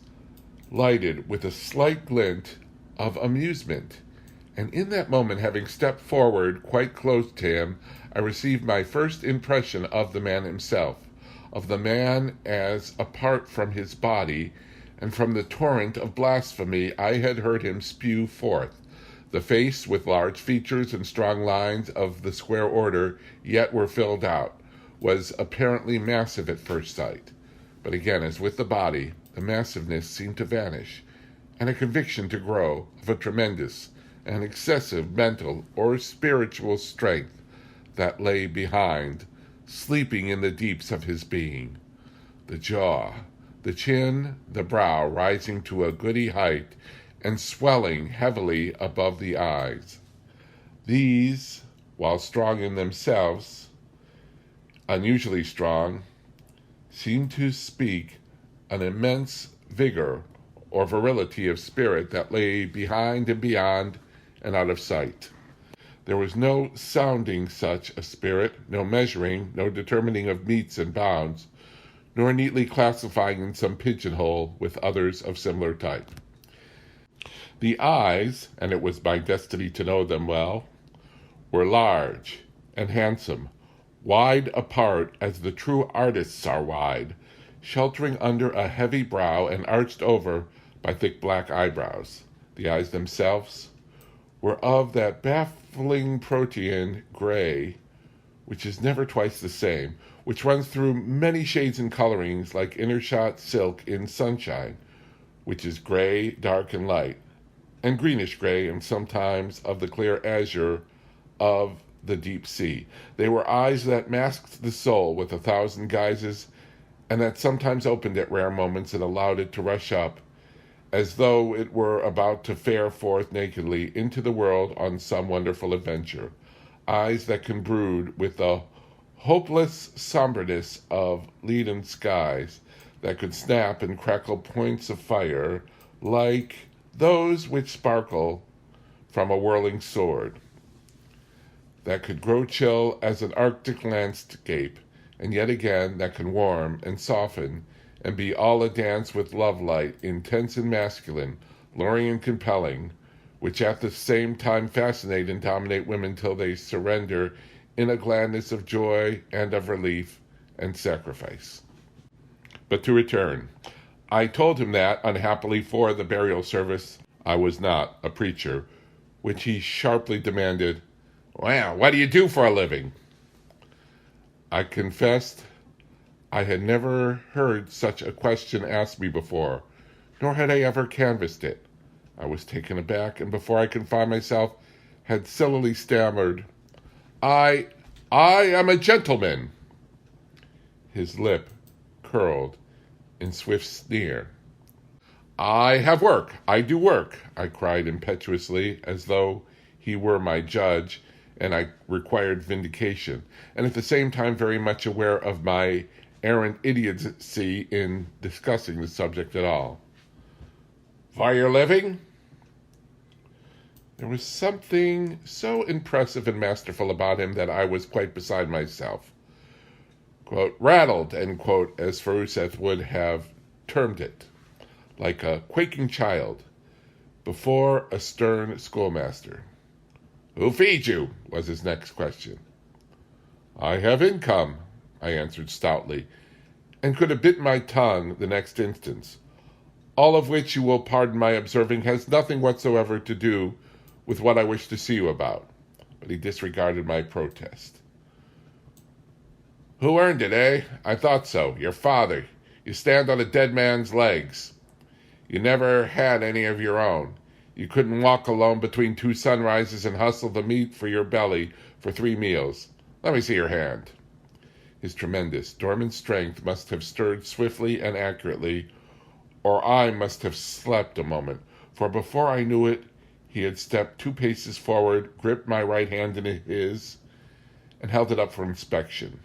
S1: lighted with a slight glint of amusement, and in that moment, having stepped forward quite close to him, I received my first impression of the man himself, of the man as apart from his body and from the torrent of blasphemy I had heard him spew forth. The face, with large features and strong lines of the square order yet were filled out, was apparently massive at first sight. But again, as with the body, the massiveness seemed to vanish, and a conviction to grow of a tremendous and excessive mental or spiritual strength that lay behind, sleeping in the deeps of his being. The jaw, the chin, the brow rising to a goody height and swelling heavily above the eyes. These, while strong in themselves, unusually strong, seemed to speak an immense vigor or virility of spirit that lay behind and beyond and out of sight. There was no sounding such a spirit, no measuring, no determining of metes and bounds, nor neatly classifying in some pigeonhole with others of similar type. The eyes, and it was my destiny to know them well, were large and handsome, wide apart as the true artists are wide, sheltering under a heavy brow and arched over by thick black eyebrows. The eyes themselves were of that baffling protean gray, which is never twice the same, which runs through many shades and colorings like intershot silk in sunshine, which is gray, dark, and light, and greenish gray, and sometimes of the clear azure of the deep sea. They were eyes that masked the soul with 1,000 guises, and that sometimes opened at rare moments and allowed it to rush up, as though it were about to fare forth nakedly into the world on some wonderful adventure. Eyes that can brood with the hopeless somberness of leaden skies, that could snap and crackle points of fire like those which sparkle from a whirling sword, that could grow chill as an arctic landscape, and yet again that can warm and soften and be all a dance with love light, intense and masculine, luring and compelling, which at the same time fascinate and dominate women till they surrender in a gladness of joy and of relief and sacrifice. But to return, I told him that, unhappily for the burial service, I was not a preacher, which he sharply demanded, "Well, what do you do for a living?" I confessed I had never heard such a question asked me before, nor had I ever canvassed it. I was taken aback, and before I could find myself, had sillily stammered, I am a gentleman." His lip curled in swift sneer. "I have work, I do work," I cried impetuously, as though he were my judge and I required vindication, and at the same time very much aware of my errant idiocy in discussing the subject at all. "For your living?" There was something so impressive and masterful about him that I was quite beside myself. Quote, rattled, end quote, as Feruseth would have termed it. like a quaking child, before a stern schoolmaster. "Who feeds you?" was his next question. "I have income," I answered stoutly, and could have bitten my tongue the next instant, all of which, you will pardon my observing, has nothing whatsoever to do with what I wish to see you about. But he disregarded my protest. "Who earned it, eh? I thought so. Your father. You stand on a dead man's legs. You never had any of your own. You couldn't walk alone between two sunrises and hustle the meat for your belly for 3 meals. Let me see your hand." His tremendous, dormant strength must have stirred swiftly and accurately, or I must have slept a moment, for before I knew it, he had stepped 2 paces forward, gripped my right hand in his, and held it up for inspection.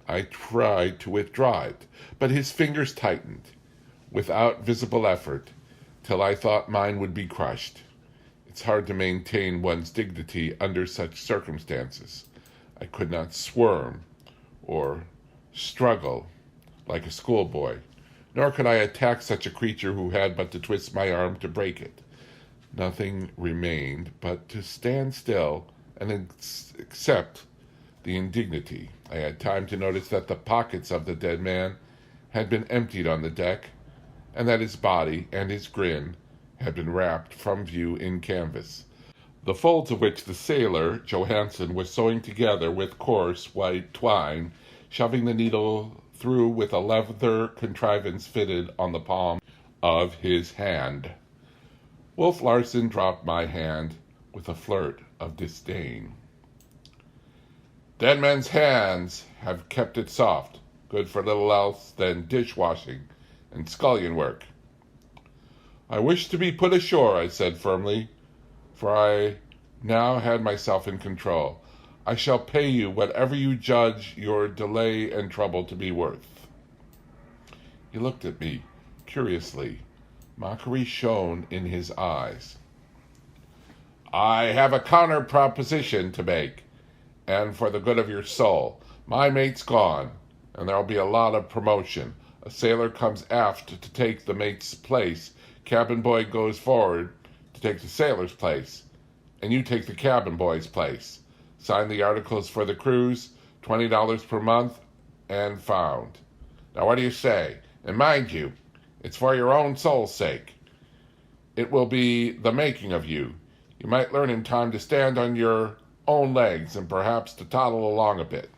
S1: I tried to withdraw it, but his fingers tightened, without visible effort, till I thought mine would be crushed. It's hard to maintain one's dignity under such circumstances. I could not squirm or struggle like a schoolboy, nor could I attack such a creature who had but to twist my arm to break it. Nothing remained but to stand still and accept the indignity. I had time to notice that the pockets of the dead man had been emptied on the deck, and that his body and his grin had been wrapped from view in canvas, the folds of which the sailor, Johansen, was sewing together with coarse white twine, shoving the needle through with a leather contrivance fitted on the palm of his hand. Wolf Larsen dropped my hand with a flirt of disdain. "Dead men's hands have kept it soft, good for little else than dishwashing and scullion work." "I wish to be put ashore," I said firmly, for I now had myself in control. "I shall pay you whatever you judge your delay and trouble to be worth." He looked at me curiously. Mockery shone in his eyes. "I have a counter proposition to make, and for the good of your soul. My mate's gone, and there'll be a lot of promotion. A sailor comes aft to take the mate's place. Cabin boy goes forward to take the sailor's place, and you take the cabin boy's place. Sign the articles for the cruise, $20 per month, and found. Now what do you say? And mind you, it's for your own soul's sake. It will be the making of you. You might learn in time to stand on your own legs and perhaps to toddle along a bit."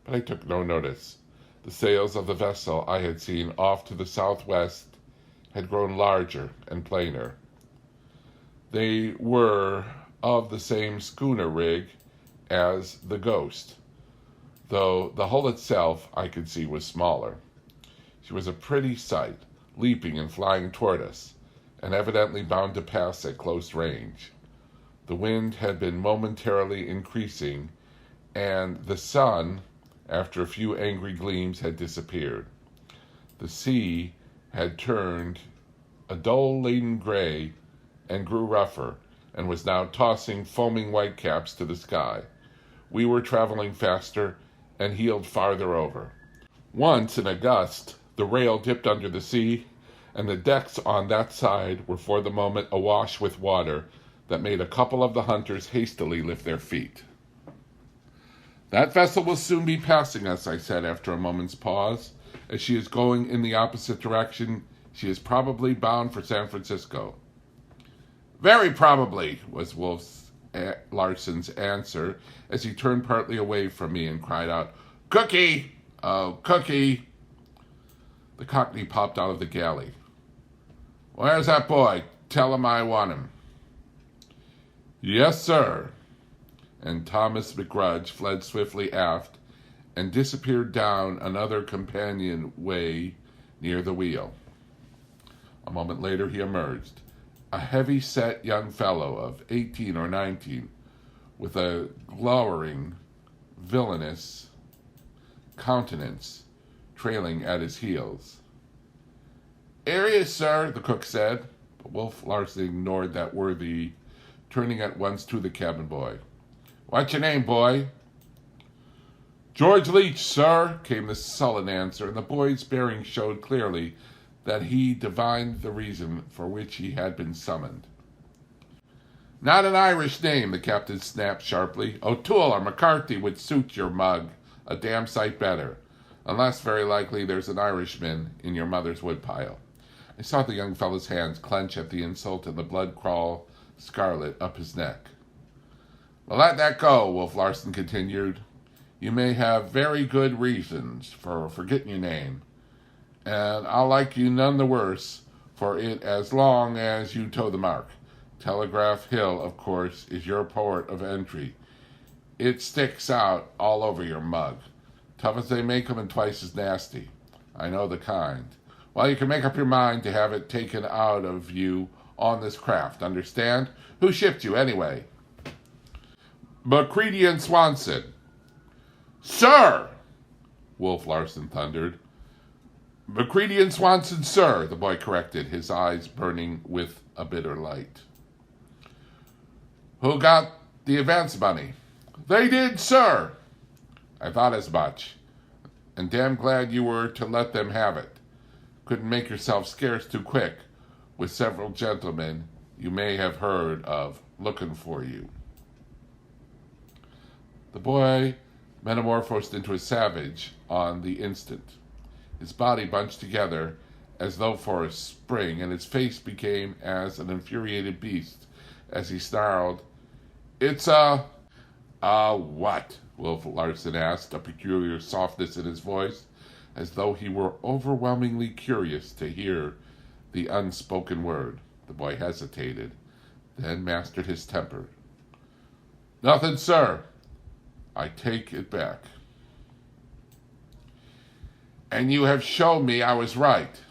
S1: But I took no notice. The sails of the vessel I had seen off to the southwest had grown larger and plainer. They were of the same schooner rig as the Ghost, though the hull itself I could see was smaller. She was a pretty sight, leaping and flying toward us, and evidently bound to pass at close range. The wind had been momentarily increasing, and the sun, after a few angry gleams, had disappeared. The sea had turned a dull-laden gray and grew rougher, and was now tossing foaming whitecaps to the sky. We were traveling faster and heeled farther over. Once, in a gust, the rail dipped under the sea, and the decks on that side were for the moment awash with water that made a couple of the hunters hastily lift their feet. "That vessel will soon be passing us," I said after a moment's pause. "As she is going in the opposite direction, she is probably bound for San Francisco." "Very probably," was Wolf Larsen's answer as he turned partly away from me and cried out, "Cookie! Oh, Cookie!" The Cockney popped out of the galley. "Where's that boy? Tell him I want him." "Yes, sir." And Thomas McGrudge fled swiftly aft and disappeared down another companionway near the wheel. A moment later he emerged, a heavy-set young fellow of 18 or 19, with a glowering, villainous countenance trailing at his heels. "Here he is, sir," the cook said, but Wolf Larsen ignored that worthy, turning at once to the cabin boy. "What's your name, boy?" "George Leach, sir," came the sullen answer, and the boy's bearing showed clearly that he divined the reason for which he had been summoned. Not an Irish name, the captain snapped sharply. O'Toole or McCarthy would suit your mug a damn sight better, unless very likely there's an Irishman in your mother's woodpile. I saw the young fellow's hands clench at the insult and the blood crawl scarlet up his neck. Well, let that go, Wolf Larsen continued. You may have very good reasons for forgetting your name, and I'll like you none the worse for it as long as you toe the mark. Telegraph Hill, of course, is your port of entry. It sticks out all over your mug. Tough as they make 'em and twice as nasty. I know the kind. Well, you can make up your mind to have it taken out of you on this craft, understand? Who shipped you, anyway? McCready and Swanson. Sir! Wolf Larsen thundered. McCready and Swanson, sir, the boy corrected, his eyes burning with a bitter light. Who got the advance money? They did, sir. I thought as much, and damn glad you were to let them have it. Couldn't make yourself scarce too quick, with several gentlemen you may have heard of looking for you. The boy metamorphosed into a savage on the instant. His body bunched together as though for a spring, and his face became as an infuriated beast as he snarled, It's a what? Wolf Larsen asked, a peculiar softness in his voice, as though he were overwhelmingly curious to hear the unspoken word. The boy hesitated, then mastered his temper. Nothing, sir. I take it back. And you have shown me I was right.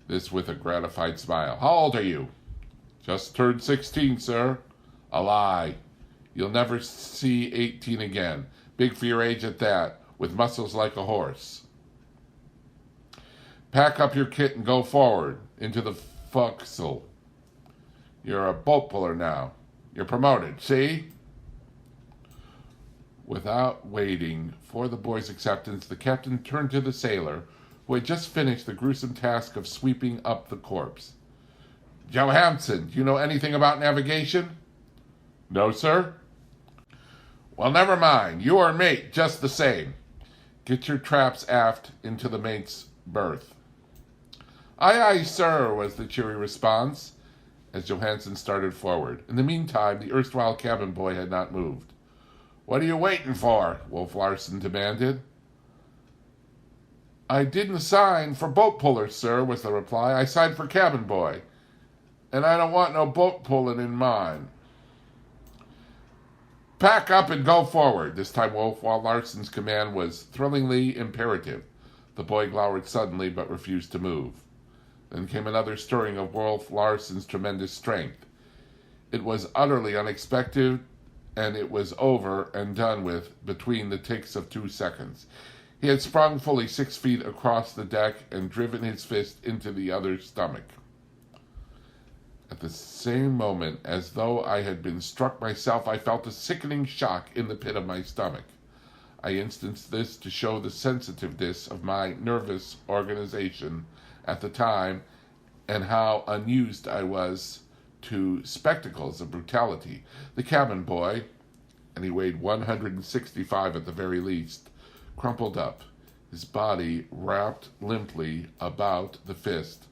S1: This with a gratified smile. How old are you? Just turned 16, sir. A lie. You'll never see 18 again. Big for your age at that, with muscles like a horse. Pack up your kit and go forward, into the forecastle. You're a boat puller now. You're promoted, see? Without waiting for the boy's acceptance, the captain turned to the sailor, who had just finished the gruesome task of sweeping up the corpse. Johansson, do you know anything about navigation? No, sir. Well, never mind. You are mate, just the same. Get your traps aft into the mate's berth. Aye, aye, sir, was the cheery response, as Johansson started forward. In the meantime, the erstwhile cabin boy had not moved. What are you waiting for? Wolf Larsen demanded. I didn't sign for boat puller, sir, was the reply. I signed for cabin boy, and I don't want no boat pulling in mine. Pack up and go forward. This time Wolf Larsen's command was thrillingly imperative. The boy glowered suddenly but refused to move. Then came another stirring of Wolf Larsen's tremendous strength. It was utterly unexpected, and it was over and done with between the ticks of 2 seconds. He had sprung fully 6 feet across the deck and driven his fist into the other's stomach. At the same moment, as though I had been struck myself, I felt a sickening shock in the pit of my stomach. I instanced this to show the sensitiveness of my nervous organization at the time, and how unused I was to spectacles of brutality. The cabin boy, and he weighed 165 at the very least, crumpled up, his body wrapped limply about the fist,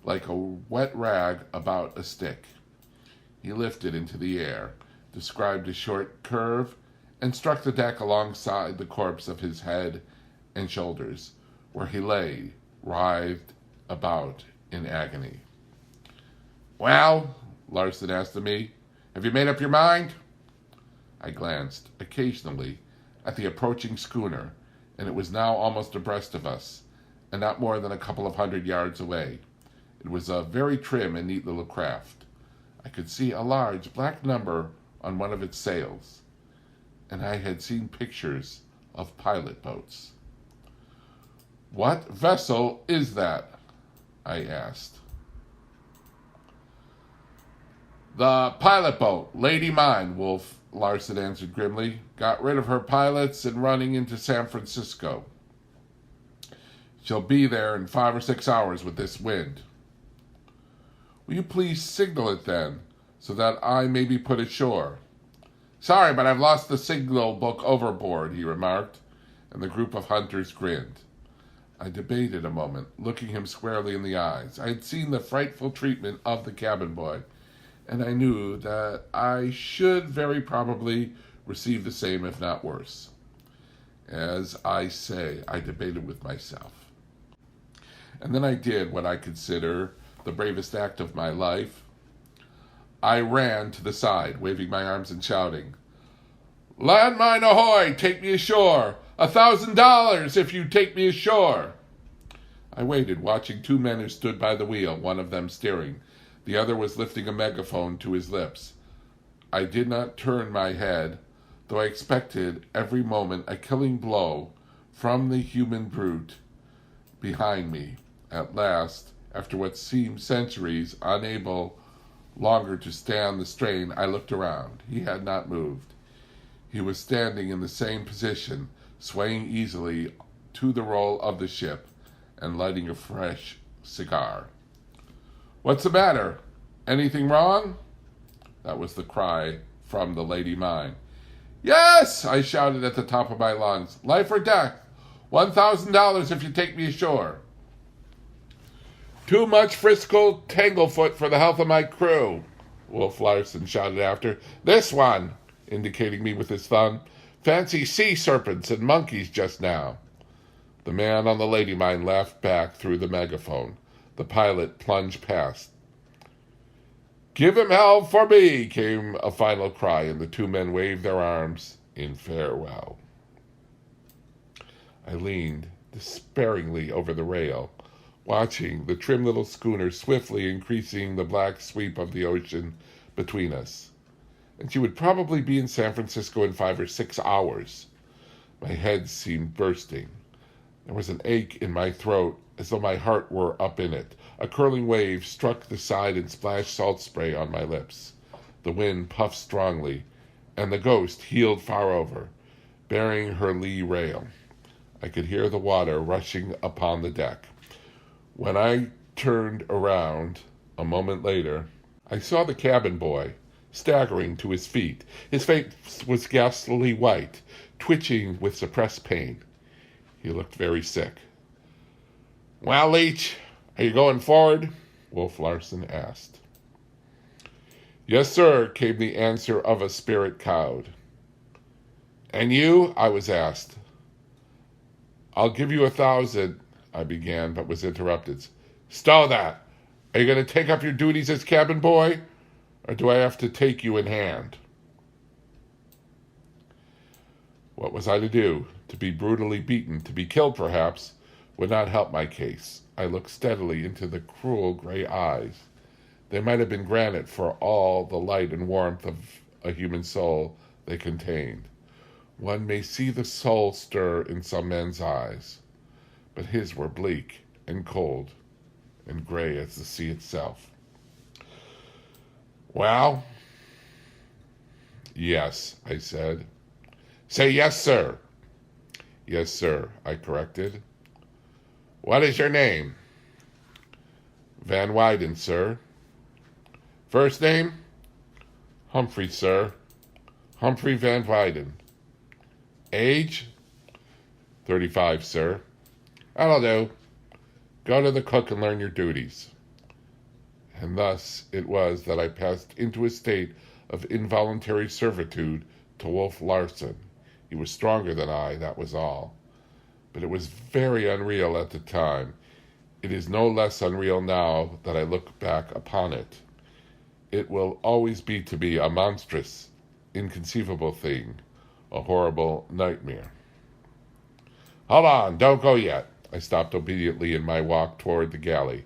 S1: like a wet rag about a stick. He lifted into the air, described a short curve, and struck the deck alongside the corpse of his head and shoulders, where he lay, writhed about in agony. Well, Larsen asked of me, have you made up your mind? I glanced occasionally at the approaching schooner, and it was now almost abreast of us, and not more than a couple of 100 yards away. It was a very trim and neat little craft. I could see a large black number on one of its sails, and I had seen pictures of pilot boats. What vessel is that? I asked. The pilot boat, Lady Mine, Wolf Larsen answered grimly. Got rid of her pilots and running into San Francisco. She'll be there in 5 or 6 hours with this wind. Will you please signal it then, so that I may be put ashore? Sorry, but I've lost the signal book overboard, he remarked, and the group of hunters grinned. I debated a moment, looking him squarely in the eyes. I had seen the frightful treatment of the cabin boy, and I knew that I should very probably receive the same, if not worse. As I say, I debated with myself. And then I did what I consider the bravest act of my life. I ran to the side, waving my arms and shouting, "Landmine ahoy! Take me ashore! $1,000 if you take me ashore!" I waited, watching two men who stood by the wheel, one of them steering. The other was lifting a megaphone to his lips. I did not turn my head, though I expected every moment a killing blow from the human brute behind me. At last, after what seemed centuries, unable longer to stand the strain, I looked around. He had not moved. He was standing in the same position, swaying easily to the roll of the ship and lighting a fresh cigar. "What's the matter? Anything wrong?" That was the cry from the Lady Mine. "Yes!" I shouted at the top of my lungs. "Life or death. $1,000 if you take me ashore." "Too much Frisco Tanglefoot for the health of my crew," Wolf Larsen shouted after. "This one," indicating me with his thumb. "Fancy sea serpents and monkeys just now." The man on the Lady Mine laughed back through the megaphone. The pilot plunged past. "Give him hell for me," came a final cry, and the two men waved their arms in farewell. I leaned despairingly over the rail, watching the trim little schooner swiftly increasing the black sweep of the ocean between us. And she would probably be in San Francisco in 5 or 6 hours. My head seemed bursting. There was an ache in my throat, as though my heart were up in it. A curling wave struck the side and splashed salt spray on my lips. The wind puffed strongly, and the Ghost heeled far over, bearing her lee rail. I could hear the water rushing upon the deck. When I turned around a moment later, I saw the cabin boy staggering to his feet. His face was ghastly white, twitching with suppressed pain. He looked very sick. "Well, Leach, are you going forward?" Wolf Larsen asked. "Yes, sir," came the answer of a spirit cowed. "And you?" I was asked. "I'll give you 1,000, I began, but was interrupted. "Stow that! Are you going to take up your duties as cabin boy, or do I have to take you in hand?" What was I to do? To be brutally beaten, to be killed perhaps, would not help my case. I looked steadily into the cruel gray eyes. They might have been granite for all the light and warmth of a human soul they contained. One may see the soul stir in some men's eyes, but his were bleak and cold and gray as the sea itself. "Well?" "Yes," I said. "Say yes, sir." "Yes, sir," I corrected. "What is your name?" "Van Wyden, sir." "First name?" "Humphrey, sir. Humphrey Van Wyden." "Age?" 35, sir." "That'll do. Go to the cook and learn your duties." And thus it was that I passed into a state of involuntary servitude to Wolf Larsen. He was stronger than I, that was all. But it was very unreal at the time. It is no less unreal now that I look back upon it. It will always be to me a monstrous, inconceivable thing, a horrible nightmare. "Hold on, don't go yet." I stopped obediently in my walk toward the galley.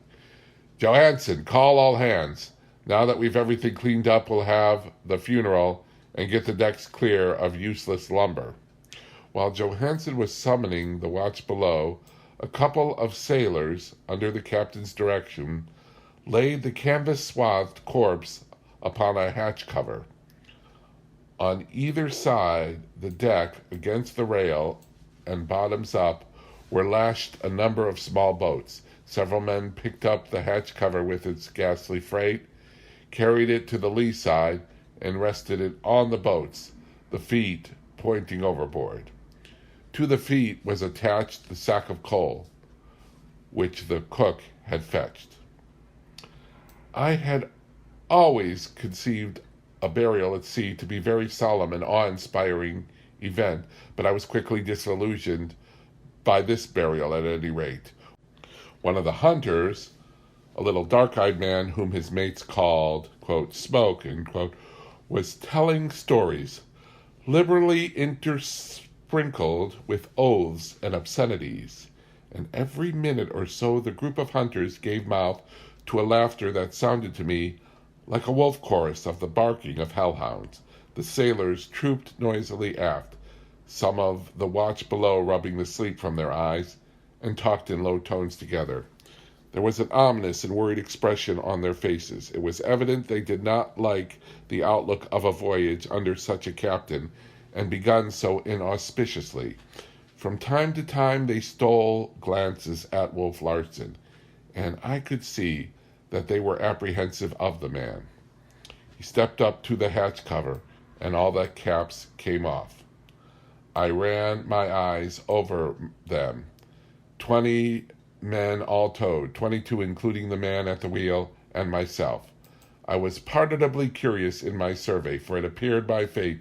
S1: "Johansson, call all hands. Now that we've everything cleaned up, we'll have the funeral and get the decks clear of useless lumber." While Johansson was summoning the watch below, a couple of sailors, under the captain's direction, laid the canvas-swathed corpse upon a hatch cover. On either side the deck, against the rail and bottoms up, were lashed a number of small boats. Several men picked up the hatch cover with its ghastly freight, carried it to the lee side, and rested it on the boats, the feet pointing overboard. To the feet was attached the sack of coal, which the cook had fetched. I had always conceived a burial at sea to be a very solemn and awe-inspiring event, but I was quickly disillusioned by this burial at any rate. One of the hunters, a little dark-eyed man whom his mates called, quote, Smoke, end quote, was telling stories, liberally intersprinkled with oaths and obscenities, and every minute or so the group of hunters gave mouth to a laughter that sounded to me like a wolf chorus of the barking of hellhounds. The sailors trooped noisily aft, some of the watch below rubbing the sleep from their eyes, and talked in low tones together. There was an ominous and worried expression on their faces. It was evident they did not like the outlook of a voyage under such a captain, and begun so inauspiciously. From time to time they stole glances at Wolf Larsen, and I could see that they were apprehensive of the man. He stepped up to the hatch cover, and all the caps came off. I ran my eyes over them. 20 men all towed, 22 including the man at the wheel and myself. I was pardonably curious in my survey, for it appeared by fate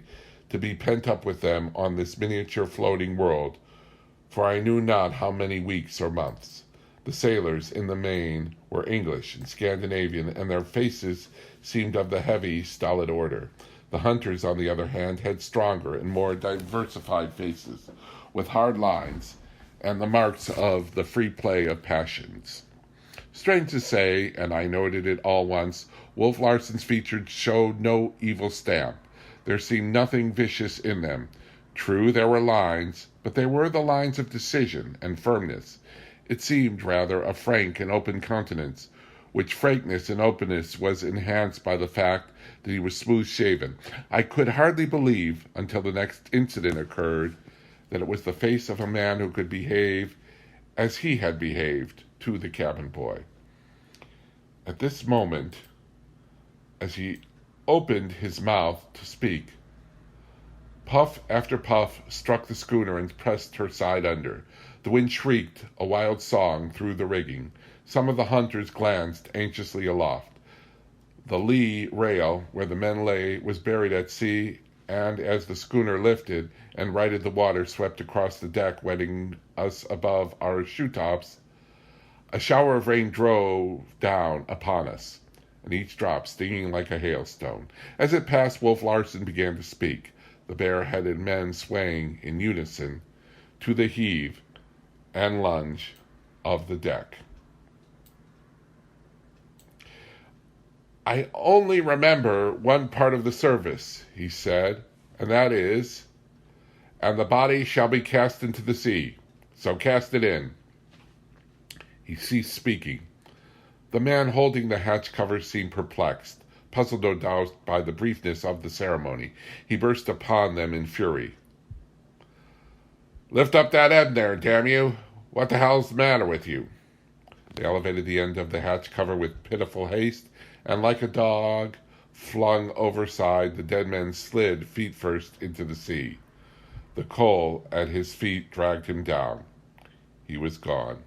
S1: to be pent up with them on this miniature floating world, for I knew not how many weeks or months. The sailors, in the main, were English and Scandinavian, and their faces seemed of the heavy, stolid order. The hunters, on the other hand, had stronger and more diversified faces, with hard lines and the marks of the free play of passions. Strange to say, and I noted it all once, Wolf Larsen's features showed no evil stamp. There seemed nothing vicious in them. True, there were lines, but they were the lines of decision and firmness. It seemed, rather, a frank and open countenance, which frankness and openness was enhanced by the fact that he was smooth-shaven. I could hardly believe, until the next incident occurred, that it was the face of a man who could behave as he had behaved to the cabin boy. At this moment, as he opened his mouth to speak, puff after puff struck the schooner and pressed her side under. The wind shrieked a wild song through the rigging. Some of the hunters glanced anxiously aloft. The lee rail, where the men lay, was buried at sea, and as the schooner lifted and righted, the water swept across the deck, wetting us above our shoe-tops. A shower of rain drove down upon us, and each drop stinging like a hailstone. As it passed, Wolf Larsen began to speak, the bare-headed men swaying in unison to the heave and lunge of the deck. I only remember one part of the service, he said, and that is, and the body shall be cast into the sea, so cast it in. He ceased speaking. The man holding the hatch cover seemed perplexed, puzzled no doubt by the briefness of the ceremony. He burst upon them in fury. Lift up that end there, damn you! What the hell's the matter with you? They elevated the end of the hatch cover with pitiful haste, and like a dog flung overside, the dead man slid feet first into the sea. The coal at his feet dragged him down. He was gone.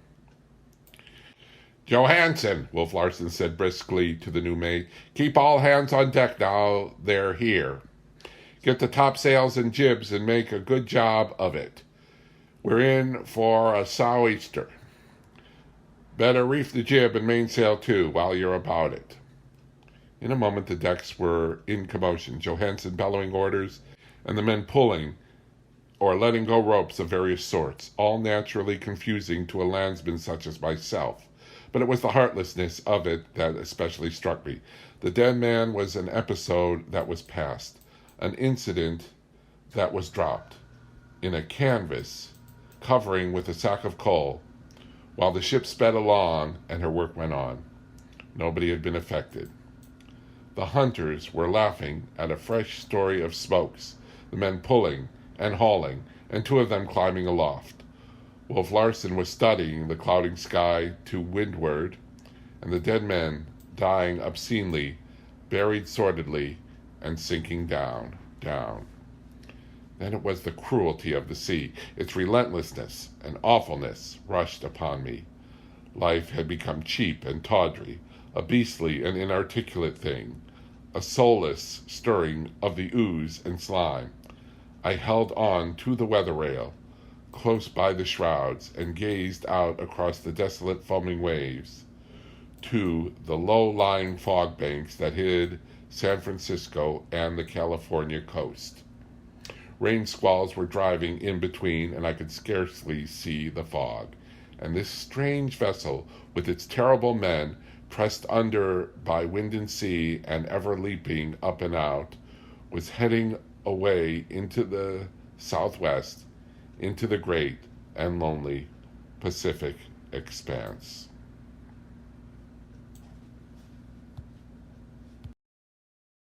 S1: Johansen, Wolf Larsen said briskly to the new mate, keep all hands on deck now they're here. Get the topsails and jibs and make a good job of it. We're in for a sou'easter. Better reef the jib and mainsail too while you're about it. In a moment the decks were in commotion, Johansen bellowing orders, and the men pulling or letting go ropes of various sorts, all naturally confusing to a landsman such as myself. But it was the heartlessness of it that especially struck me. The dead man was an episode that was past, an incident that was dropped in a canvas covering with a sack of coal, while the ship sped along and her work went on. Nobody had been affected. The hunters were laughing at a fresh story of Smokes, the men pulling and hauling, and two of them climbing aloft. Wolf Larsen was studying the clouding sky to windward, and the dead men dying obscenely, buried sordidly, and sinking down, down. Then it was the cruelty of the sea. Its relentlessness and awfulness rushed upon me. Life had become cheap and tawdry, a beastly and inarticulate thing, a soulless stirring of the ooze and slime. I held on to the weather rail, close by the shrouds, and gazed out across the desolate foaming waves to the low-lying fog banks that hid San Francisco and the California coast. Rain squalls were driving in between, and I could scarcely see the fog. And this strange vessel, with its terrible men, pressed under by wind and sea and ever leaping up and out, was heading away into the southwest, into the great and lonely Pacific expanse.